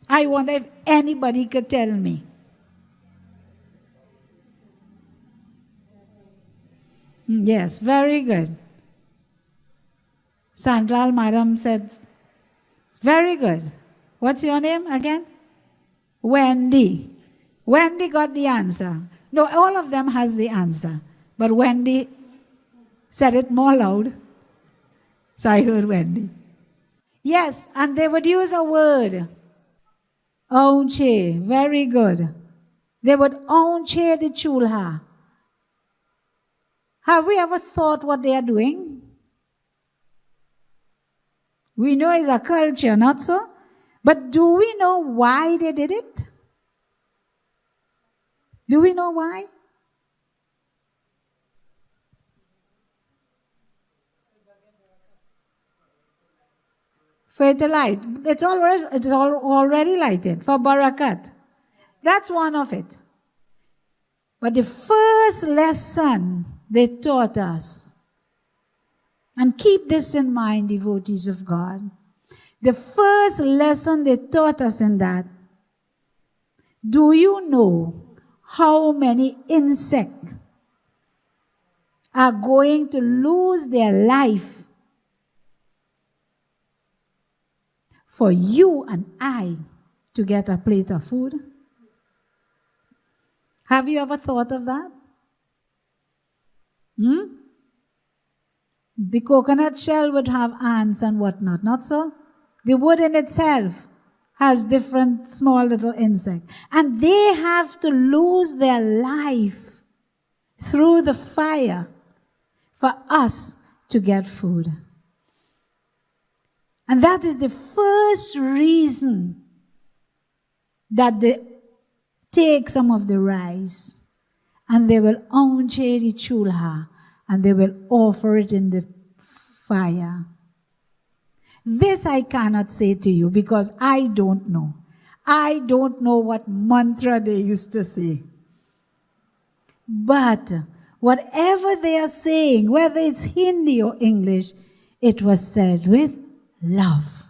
I wonder if anybody could tell me. Yes, very good. Sanklal madam said, very good. What's your name again? Wendy. Wendy got the answer. No, all of them has the answer. But Wendy said it more loud. So I heard Wendy. Yes, and they would use a word. Aunche, very good. They would aunche the chulha. Have we ever thought what they are doing? We know it's a culture, not so? But do we know why they did it? Do we know why? For it to light. It's already lighted for barakat. That's one of it. But the first lesson they taught us, and keep this in mind, devotees of God, the first lesson they taught us in that, do you know how many insects are going to lose their life for you and I to get a plate of food? Have you ever thought of that? The coconut shell would have ants and whatnot, not so? The wood in itself has different small little insects. And they have to lose their life through the fire for us to get food. And that is the first reason that they take some of the rice and they will unchain the chulha and they will offer it in the fire. This I cannot say to you because I don't know. I don't know what mantra they used to say. But whatever they are saying, whether it's Hindi or English, it was said with love.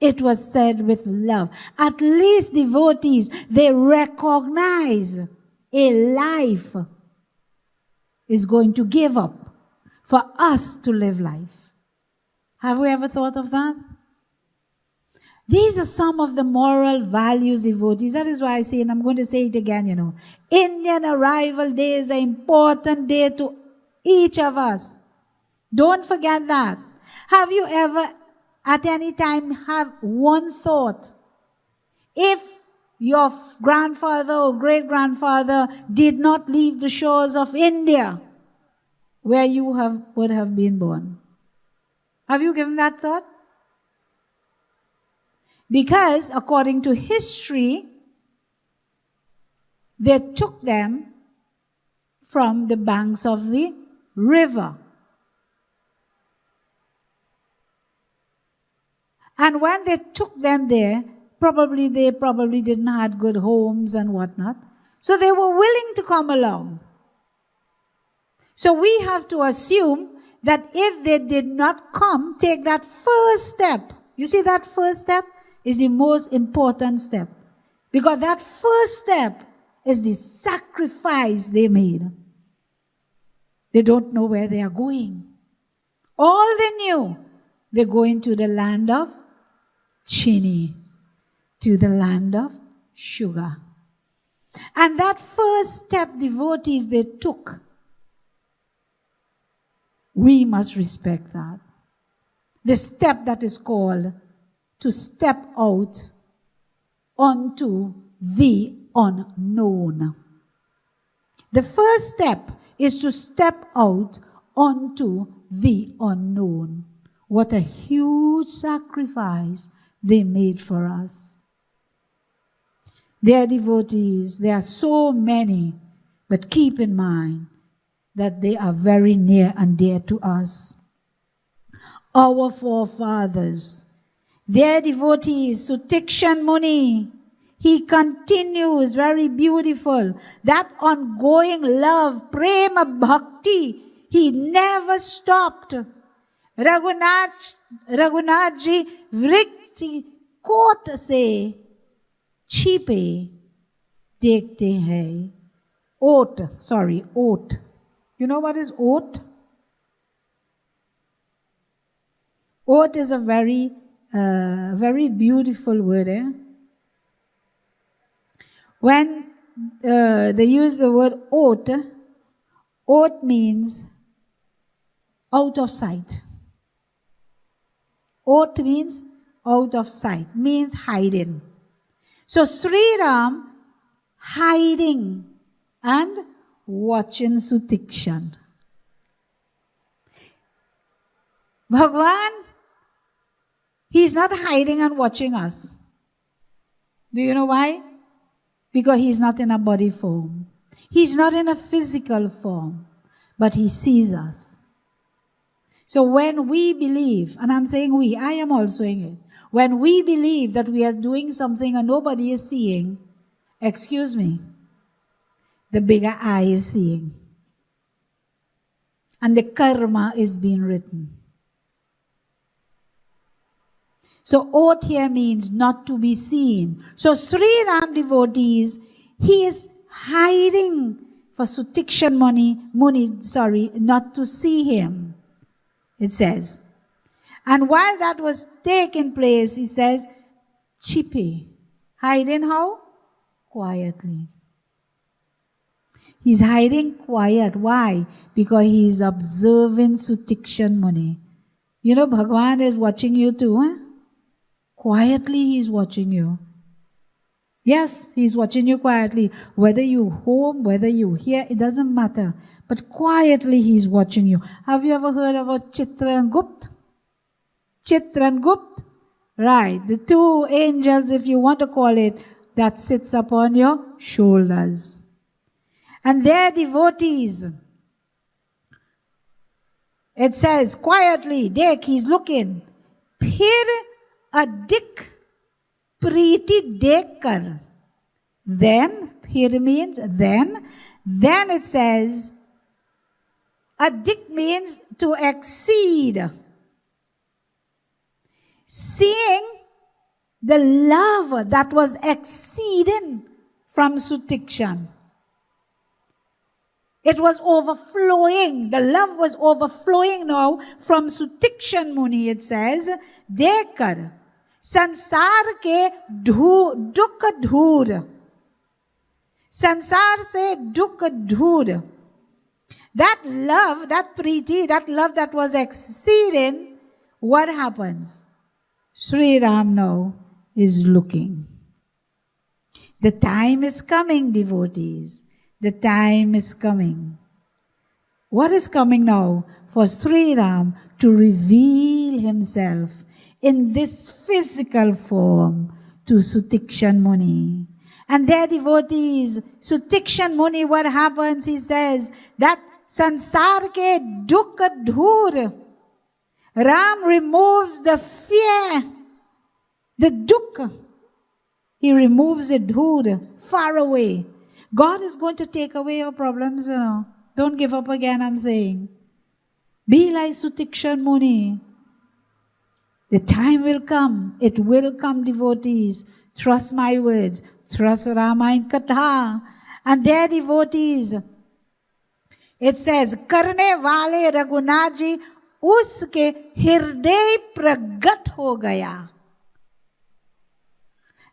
It was said with love. At least devotees, they recognize a life is going to give up for us to live life. Have we ever thought of that? These are some of the moral values, devotees. That is why I say, and I'm going to say it again, Indian Arrival Day is an important day to each of us. Don't forget that. Have you ever, at any time, have one thought? If your grandfather or great-grandfather did not leave the shores of India, where you would have been born. Have you given that thought? Because according to history, they took them from the banks of the river. And when they took them there, they probably didn't have good homes and whatnot. So they were willing to come along. So we have to assume that if they did not come, take that first step. You see, that first step is the most important step. Because that first step is the sacrifice they made. They don't know where they are going. All they knew, they're going to the land of Chini, to the land of sugar. And that first step, devotees, they took. We must respect that. The step that is called to step out onto the unknown. The first step is to step out onto the unknown. What a huge sacrifice they made for us. They are devotees. There are so many, but keep in mind that they are very near and dear to us. Our forefathers, their devotees, Sutikshan Muni, he continues, very beautiful, that ongoing love, prema bhakti, he never stopped. Raghunath ji vrikti कोट से छिपे देखते हैं. Oat. You know what is oat? Oat is a very beautiful word. When they use the word oat means out of sight. Oat means out of sight, means hiding. So Sri Ram hiding and watching Sutikshan. Bhagwan, he's not hiding and watching us. Do you know why? Because he's not in a body form. He's not in a physical form, but he sees us. So when we believe, and I'm saying we, I am also saying it, when we believe that we are doing something and nobody is seeing, excuse me, the bigger eye is seeing. And the karma is being written. So oat here means not to be seen. So Sri Ram devotees, he is hiding for Sutikshan Muni, not to see him, it says. And while that was taking place, he says, chipe. Hiding how? Quietly. He's hiding quiet. Why? Because he's observing Sutikshan Muni. You know, Bhagwan is watching you too. Huh? Quietly he's watching you. Yes, he's watching you quietly. Whether you home, whether you here, it doesn't matter. But quietly he's watching you. Have you ever heard about Chitra and Gupt? Chitra and Gupt? Right, the two angels, if you want to call it, that sits upon your shoulders. And they're devotees. It says, quietly, Dek, he's looking. Phir adik priti dekkar. Then, here means then. Then it says, adik means to exceed. Seeing the love that was exceeding from Sutikshan. It was overflowing. The love was overflowing now from Sutikshan Muni, it says, Dekar, sansar ke dukh dhur. Sansar se dukh dhur. That love, that priti, that love that was exceeding, what happens? Sri Ram now is looking. The time is coming, devotees. The time is coming. What is coming now? For Sri Ram to reveal himself in this physical form to Sutikshan Muni. And their devotees, Sutikshan Muni, what happens? He says that sansar ke dukh dhur. Ram removes the fear, the dukh. He removes it, dhur, far away. God is going to take away your problems, you know. Don't give up again, I'm saying. Be like Sutikshan Muni. The time will come. It will come, devotees. Trust my words. Trust Ramayana Katha. And their devotees. It says, Karne wale Raghunath ji uske hirday pragat ho gaya.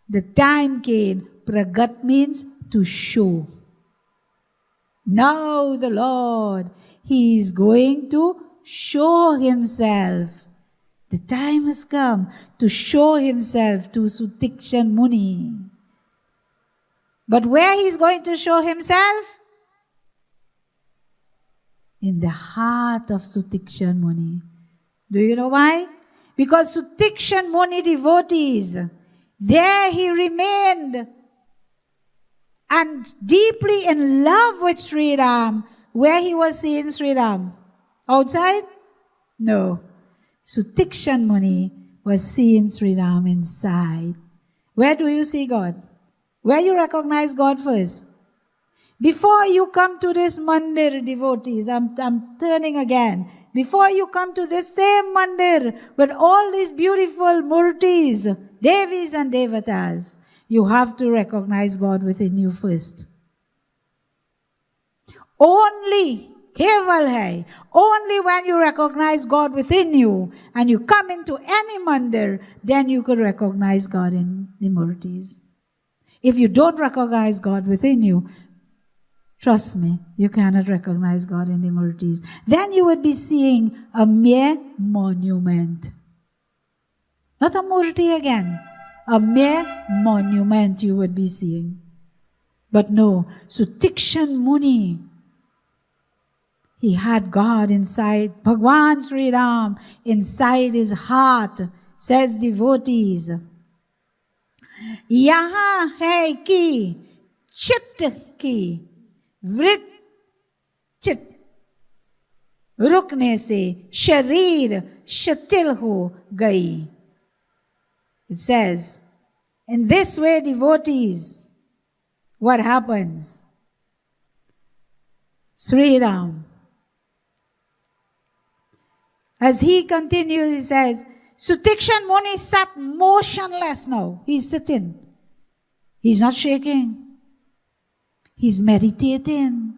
The time came. Pragat means to show. Now the Lord, He is going to show Himself. The time has come to show Himself to Sutikshan Muni. But where He is going to show Himself? In the heart of Sutikshan Muni. Do you know why? Because Sutikshan Muni devotees, there he remained and deeply in love with Sri Ram. Where he was seeing Sri Ram? Outside? No. Sutikshan Muni was seeing Sri Ram inside. Where do you see God? Where you recognize God first? Before you come to this mandir, devotees, I'm turning again. Before you come to this same mandir with all these beautiful murtis, devis and devatas, you have to recognize God within you first. Only, keval hai, only when you recognize God within you and you come into any mandir, then you could recognize God in the murtis. If you don't recognize God within you, trust me, you cannot recognize God in the murtis. Then you would be seeing a mere monument. Not a murti again. A mere monument you would be seeing. But no, Sutikshan Muni, he had God inside, Bhagwan Sri Ram inside his heart, says devotees. Yahan hai ki chit ki vrit chit rukne se sharir shatil ho gayi. It says, in this way, devotees, what happens? Sri Ram, as he continues, he says, Sutikshan Muni sat motionless now. He's sitting. He's not shaking. He's meditating.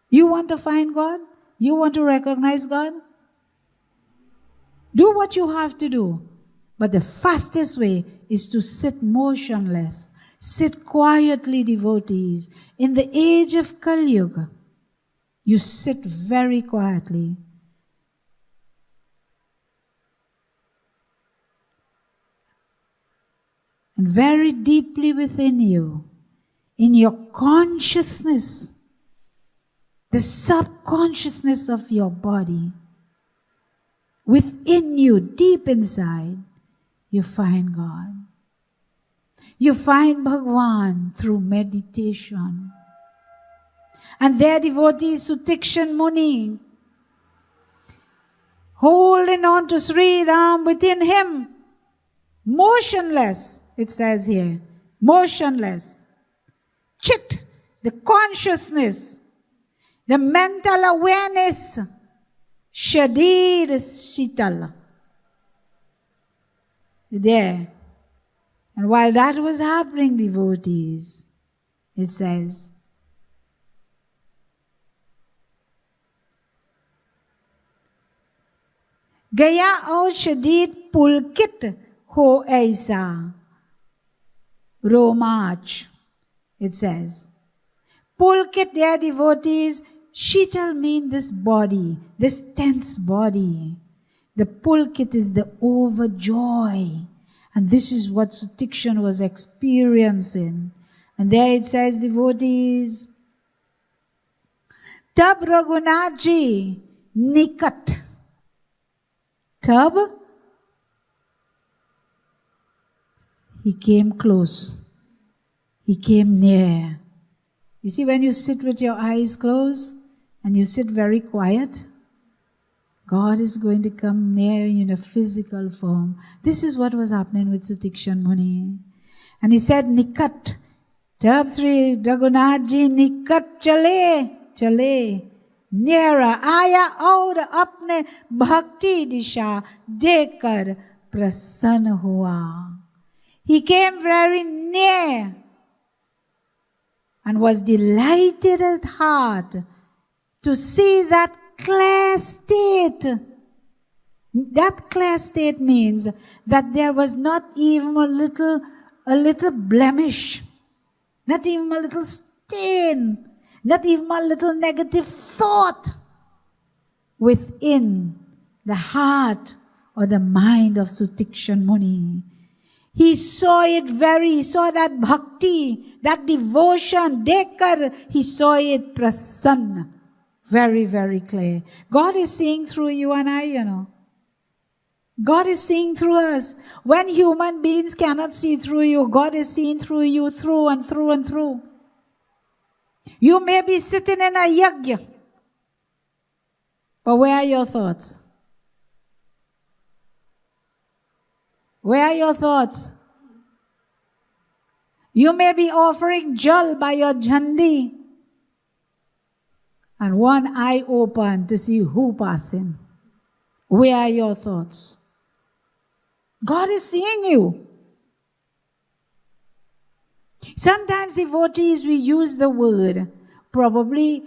You want to find God? You want to recognize God? Do what you have to do. But the fastest way is to sit motionless. Sit quietly, devotees. In the age of Kali Yuga, you sit very quietly. And very deeply within you, in your consciousness, the subconsciousness of your body, within you, deep inside, you find God. You find Bhagwan through meditation. And their devotee Sutikshan Muni, holding on to Sri Ram within him, motionless, it says here, motionless. Chit, the consciousness, the mental awareness, Shadir Shital. There. And while that was happening, devotees, it says, Gaya aur Shadid Pulkit ho aisa Romach, it says. Pulkit, dear devotees, Shital means this body, this tense body. The pulkit is the overjoy. And this is what Sutikshan was experiencing. And there it says, devotees, Tab Raghunathji Nikat. Tab, he came close. He came near. You see, when you sit with your eyes closed and you sit very quiet, God is going to come near you in a physical form. This is what was happening with Sutikshan Muni. And he said, Nikat, Tab Sri Raghunathji Nikat chale, nearer, aya aur apne bhakti disha dekar prasann hua. He came very near and was delighted at heart to see that clear state. That clear state means that there was not even a little blemish, not even a little stain, not even a little negative thought within the heart or the mind of Sutikshan Muni. He saw he saw that bhakti, that devotion, dekar, he saw it prasanna. Very, very clear. God is seeing through you and I, you know. God is seeing through us. When human beings cannot see through you, God is seeing through you, through and through and through. You may be sitting in a yajna, but where are your thoughts? Where are your thoughts? You may be offering jal by your jhandi, and one eye open to see who passing. Where are your thoughts? God is seeing you. Sometimes devotees, we use the word, probably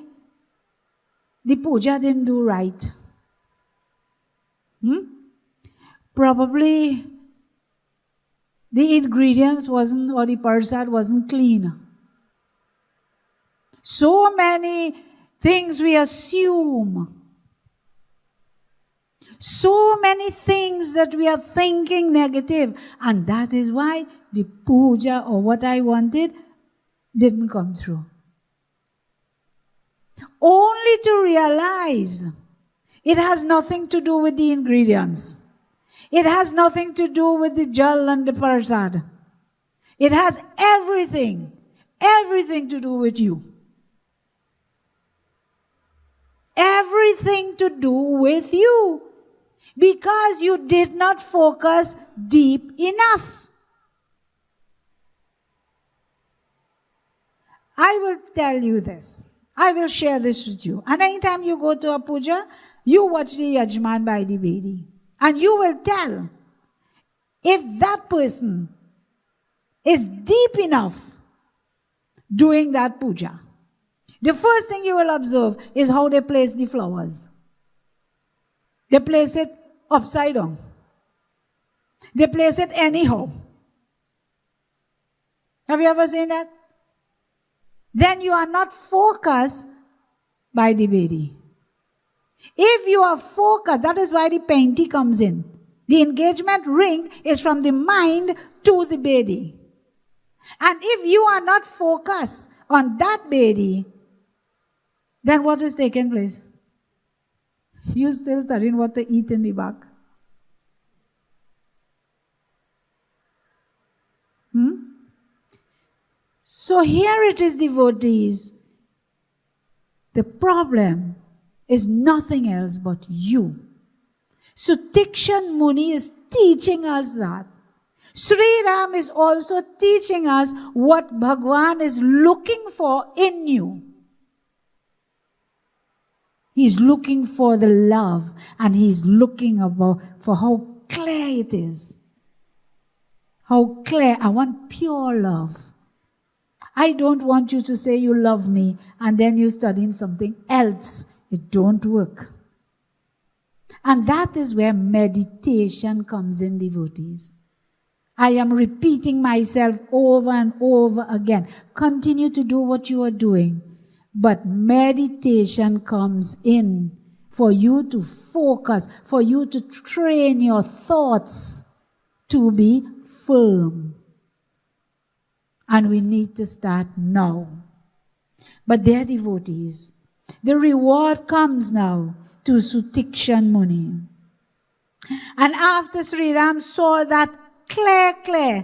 the puja didn't do right. Probably the ingredients wasn't, or the prasad wasn't clean. So many things we assume. So many things that we are thinking negative. And that is why the puja or what I wanted didn't come through. Only to realize it has nothing to do with the ingredients. It has nothing to do with the jal and the prasad. It has everything to do with you. Everything to do with you. Because you did not focus deep enough. I will tell you this. I will share this with you. And anytime you go to a puja, you watch the yajman by the Vedi. And you will tell if that person is deep enough doing that puja. The first thing you will observe is how they place the flowers. They place it upside down. They place it anyhow. Have you ever seen that? Then you are not focused by the bedi. If you are focused, that is why the painti comes in. The engagement ring is from the mind to the bedi. And if you are not focused on that bedi, then what is taking place? You still studying what to eat in the back. So here it is, devotees. The problem is nothing else but you. Sutikshan Muni is teaching us that. Sri Ram is also teaching us what Bhagwan is looking for in you. He's looking for the love, and he's looking for how clear it is. How clear. I want pure love. I don't want you to say you love me and then you're studying something else. It don't work. And that is where meditation comes in, devotees. I am repeating myself over and over again. Continue to do what you are doing. But meditation comes in for you to focus, for you to train your thoughts to be firm. And we need to start now. But dear devotees, the reward comes now to Sutikshan Muni. And after Sri Ram saw that clear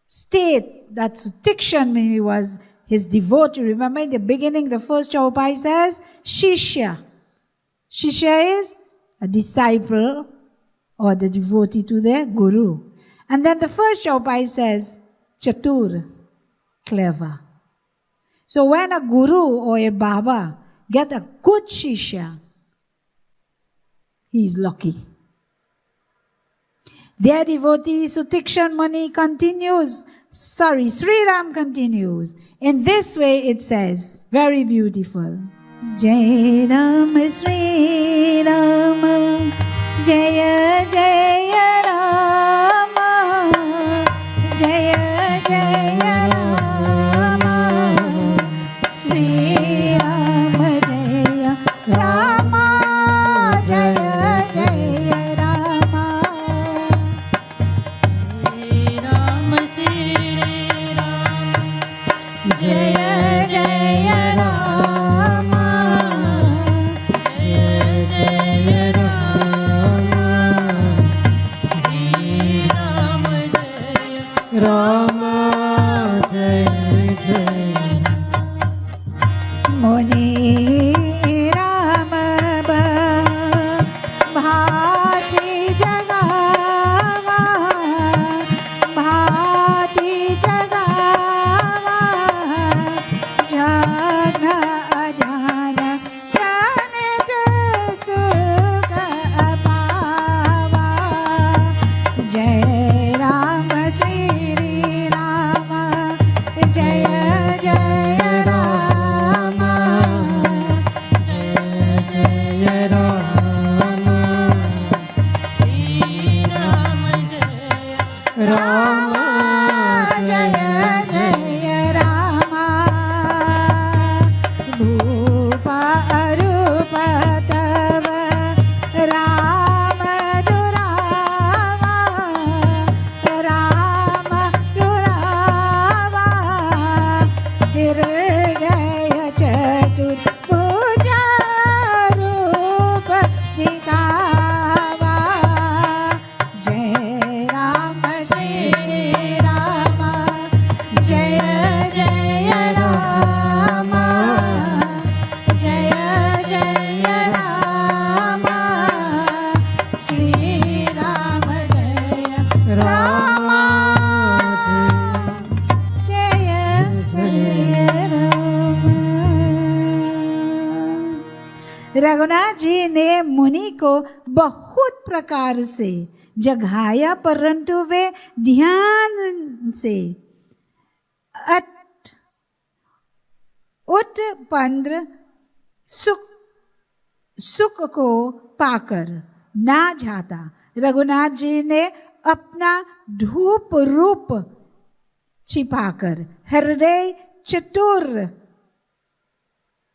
state that Sutikshan Muni was his devotee. Remember in the beginning, the first chaupai says, Shishya. Shishya is a disciple or the devotee to their guru. And then the first chaupai says, Chatur, clever. So when a guru or a baba get a good shishya, he is lucky. Their devotee Sutikshan Muni continues. Sri Ram continues. In this way it says, very beautiful. Jai Ram Sri Ram, Jaya Jaya Rama, Jaya Jaya Rama, Sri Ram Jaya Rama, Jaya Jaya Rama. Sri Ram, Sri Ram, Jaya Jaya Rama, Jaya Jaya Rama, Sri Ram Jaya Rama, Jaya Jaya Muni Ram Bhati Jagava, Bhati Jagava, Jagna Ajana Janit Sukha Apava. Jai Ram Shri Rama, Jaya Jaya Rama, Jaya Jaya Rama, Sri Ram Jaya Rama, Jaya Jaya Rama. Bhupa Arupa Tava Rama Durava, Rama Durava, Hirdaya Chatur Puja Rupa Dikava. Jai Rama Shri Rama, Jaya Jaya Rama, Jaya Jaya Rama, Shri Rama Jaya Rama, Jaya Jaya Rama. Raghunath ji ने मुनि को बहुत प्रकार से जगाया, परंतु वे ध्यान से उत्पन्न सुख को पाकर ना जाता। रघुनाथ जी ने अपना धूप रूप छिपाकर, हृदय चतुर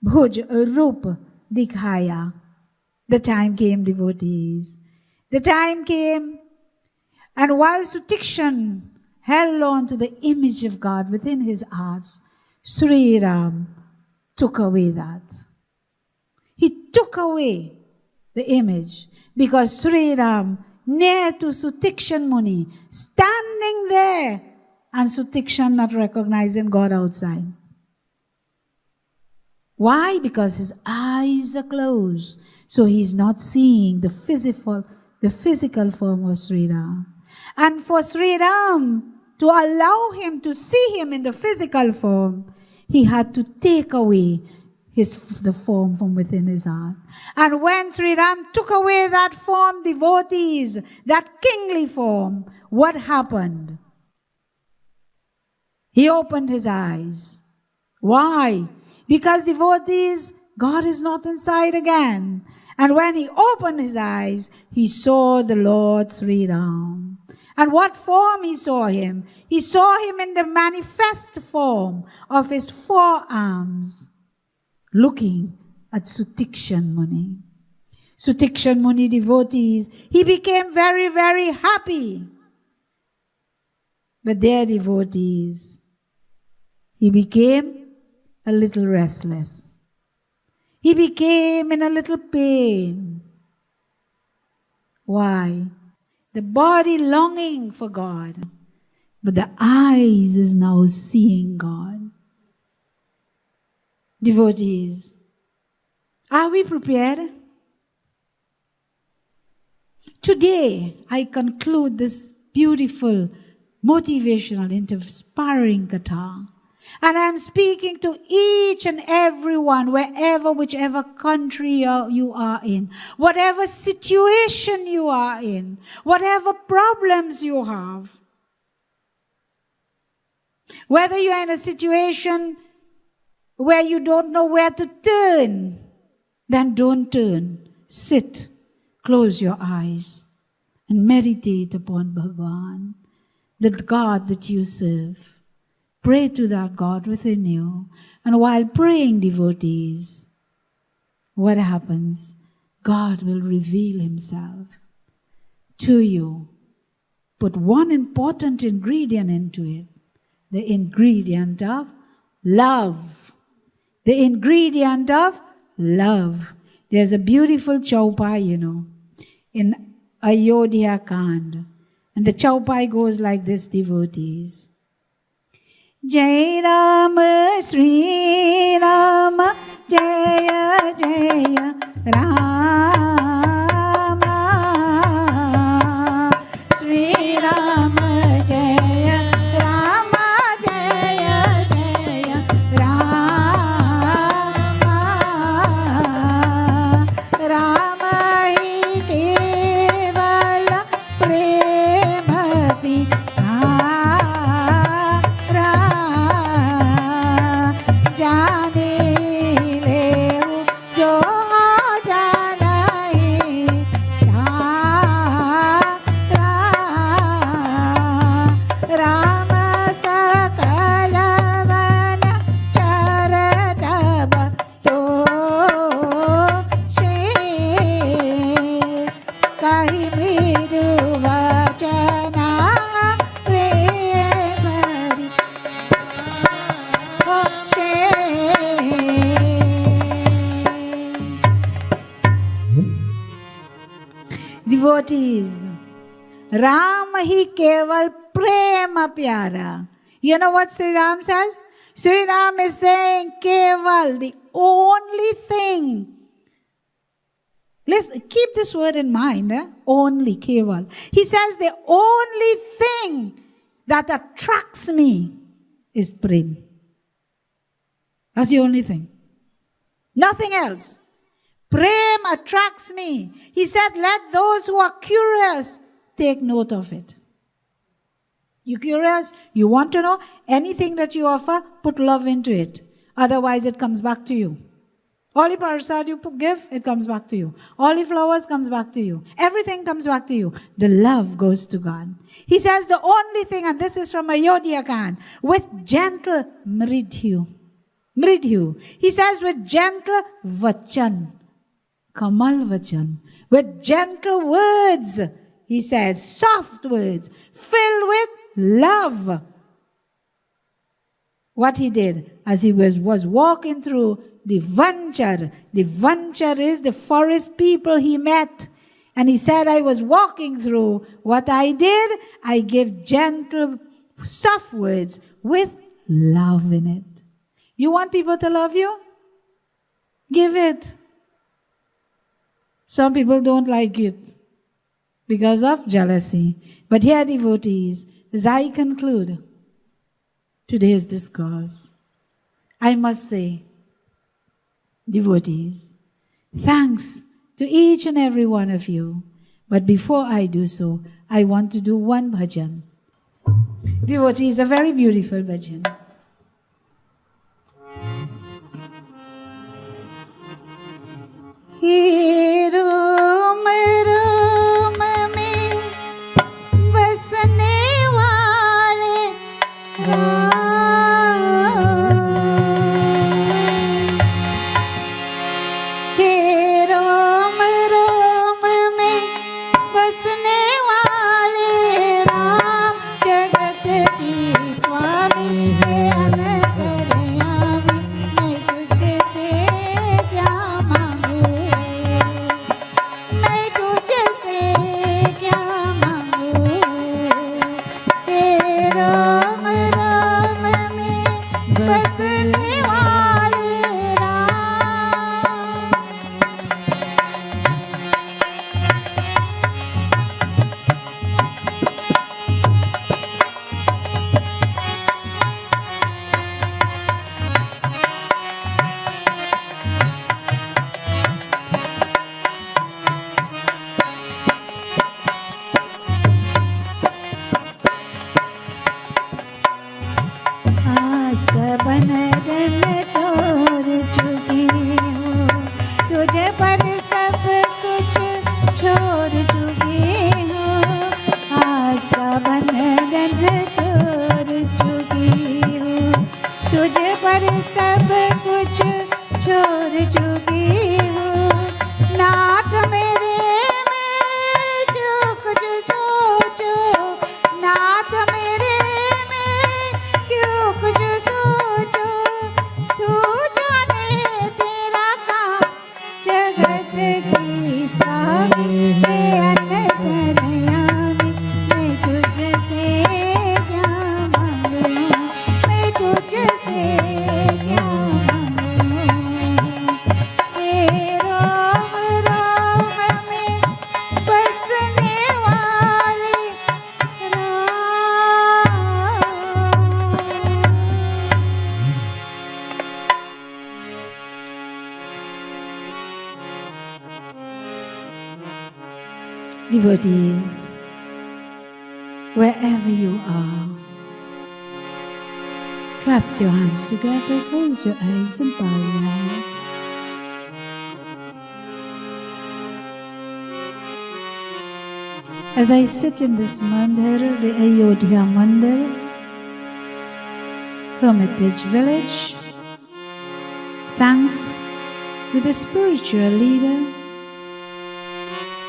भुज रूप दिखाया. The time came, devotees. The time came, and while Sutikshan held on to the image of God within his heart, Sri Ram took away that. He took away the image because Sri Ram, near to Sutikshan Muni, standing there, and Sutikshan not recognizing God outside. Why? Because his eyes are closed, so he's not seeing the physical form of Sri Ram. And for Sri Ram to allow him to see him in the physical form, he had to take away the form from within his heart. And when Sri Ram took away that form, devotees, that kingly form, what happened? He opened his eyes. Why? Because, devotees, God is not inside again. And when he opened his eyes, he saw the Lord Sri Ram. And what form he saw him? He saw him in the manifest form of his forearms, looking at Sutikshan Muni. Sutikshan Muni, devotees, he became very, very happy. But their devotees, he became a little restless. He became in a little pain. Why? The body longing for God, but the eyes is now seeing God. Devotees, are we prepared? Today, I conclude this beautiful, motivational, inspiring katha. And I'm speaking to each and everyone, whichever country you are in, whatever situation you are in, whatever problems you have. Whether you are in a situation where you don't know where to turn, then don't turn. Sit, close your eyes, and meditate upon Bhagavan, the God that you serve. Pray to that God within you. And while praying, devotees, what happens? God will reveal himself to you. Put one important ingredient into it. The ingredient of love. The ingredient of love. There's a beautiful chaupai, in Ayodhya Kand. And the chaupai goes like this, devotees. Jai Rama, Sri Rama, Jaya Jaya Rama. Sri Rama, Jaya Rama, Jaya Jaya Rama. Rama hi kevala premati devotees, Ram hi keval prema pyara. You know what Sri Ram says? Sri Ram is saying keval, the only thing. Listen, keep this word in mind, only, keval. He says the only thing that attracts me is prem. That's the only thing. Nothing else. Prem attracts me. He said, let those who are curious take note of it. You curious? You want to know? Anything that you offer, put love into it. Otherwise, it comes back to you. All the prasad you give, it comes back to you. All the flowers comes back to you. Everything comes back to you. The love goes to God. He says the only thing, and this is from Ayodhya Khan, with gentle mridhu. Mridhu. He says with gentle vachan. Kamal vachan. With gentle words. He says soft words. Filled with love. What he did as he was walking through the Vanchar. The Vanchar is the forest people he met. And he said, I was walking through. What I did, I gave gentle, soft words with love in it. You want people to love you? Give it. Some people don't like it because of jealousy. But here, devotees, as I conclude today's discourse, I must say, devotees, thanks to each and every one of you. But before I do so, I want to do one bhajan. Devotees, a very beautiful bhajan. He room mein basne wale devotees, wherever you are, clasp your hands together, close your eyes and bow your heads. As I sit in this mandir, the Ayodhya Mandir, Hermitage Village, thanks to the spiritual leader,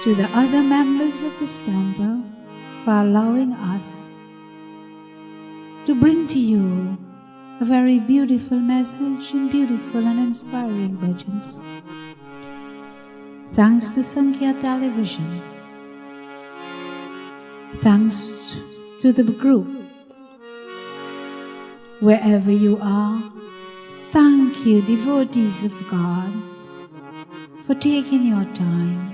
to the other members of this temple for allowing us to bring to you a very beautiful message and beautiful and inspiring bhajans. Thanks to Sankhya television. Thanks to the group. Wherever you are, thank you, devotees of God, for taking your time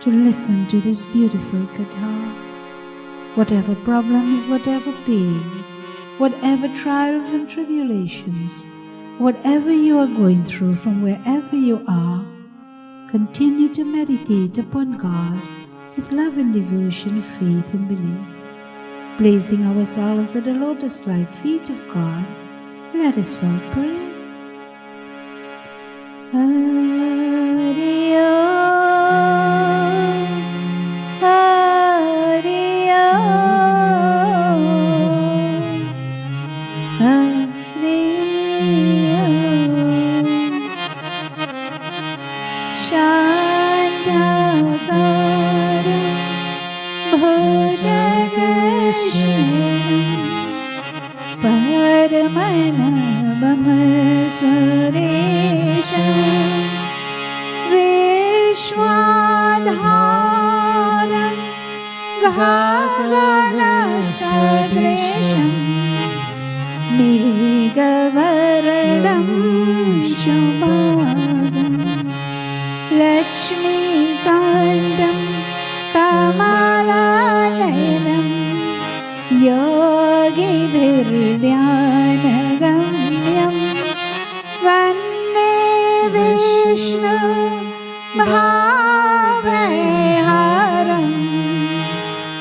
to listen to this beautiful katha. Whatever problems, whatever pain, whatever trials and tribulations, whatever you are going through from wherever you are, continue to meditate upon God with love and devotion, faith and belief. Placing ourselves at the lotus-like feet of God, let us all pray. Hari Om, Hari Om, Hari Om. Shandakaram Bhujagashanam Paramanabam Suresham Vishwadharam Gaganasadresham Megavaradam Shubhagam Lakshmikantam Kamalayanam Yogibhirdyanagamyam Vande Vishnu Bhaveharam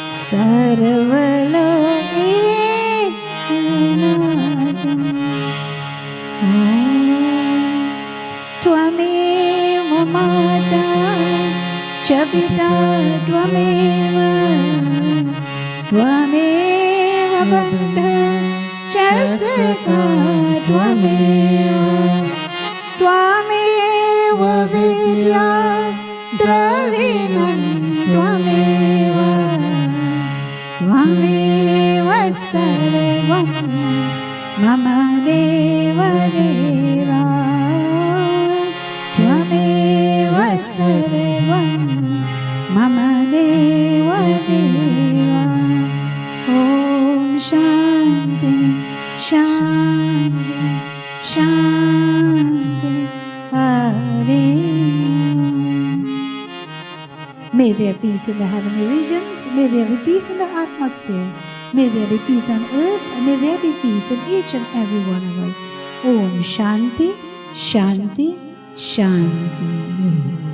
Sarvalokinatam. Tvameva Mata cha Pita Tvameva, Tvameva Bandha cha Sakha Tvameva, Tvameva Vidya Dravinam Tvameva, Tvameva Sarvam Mama Deva Deva, Tvameva Sarvam Mama Deva Deva. Om Shanti, Shanti, Shanti, Hari Om. May there be peace in the heavenly regions, may there be peace in the atmosphere, may there be peace on earth, and may there be peace in each and every one of us. Om Shanti, Shanti, Shanti.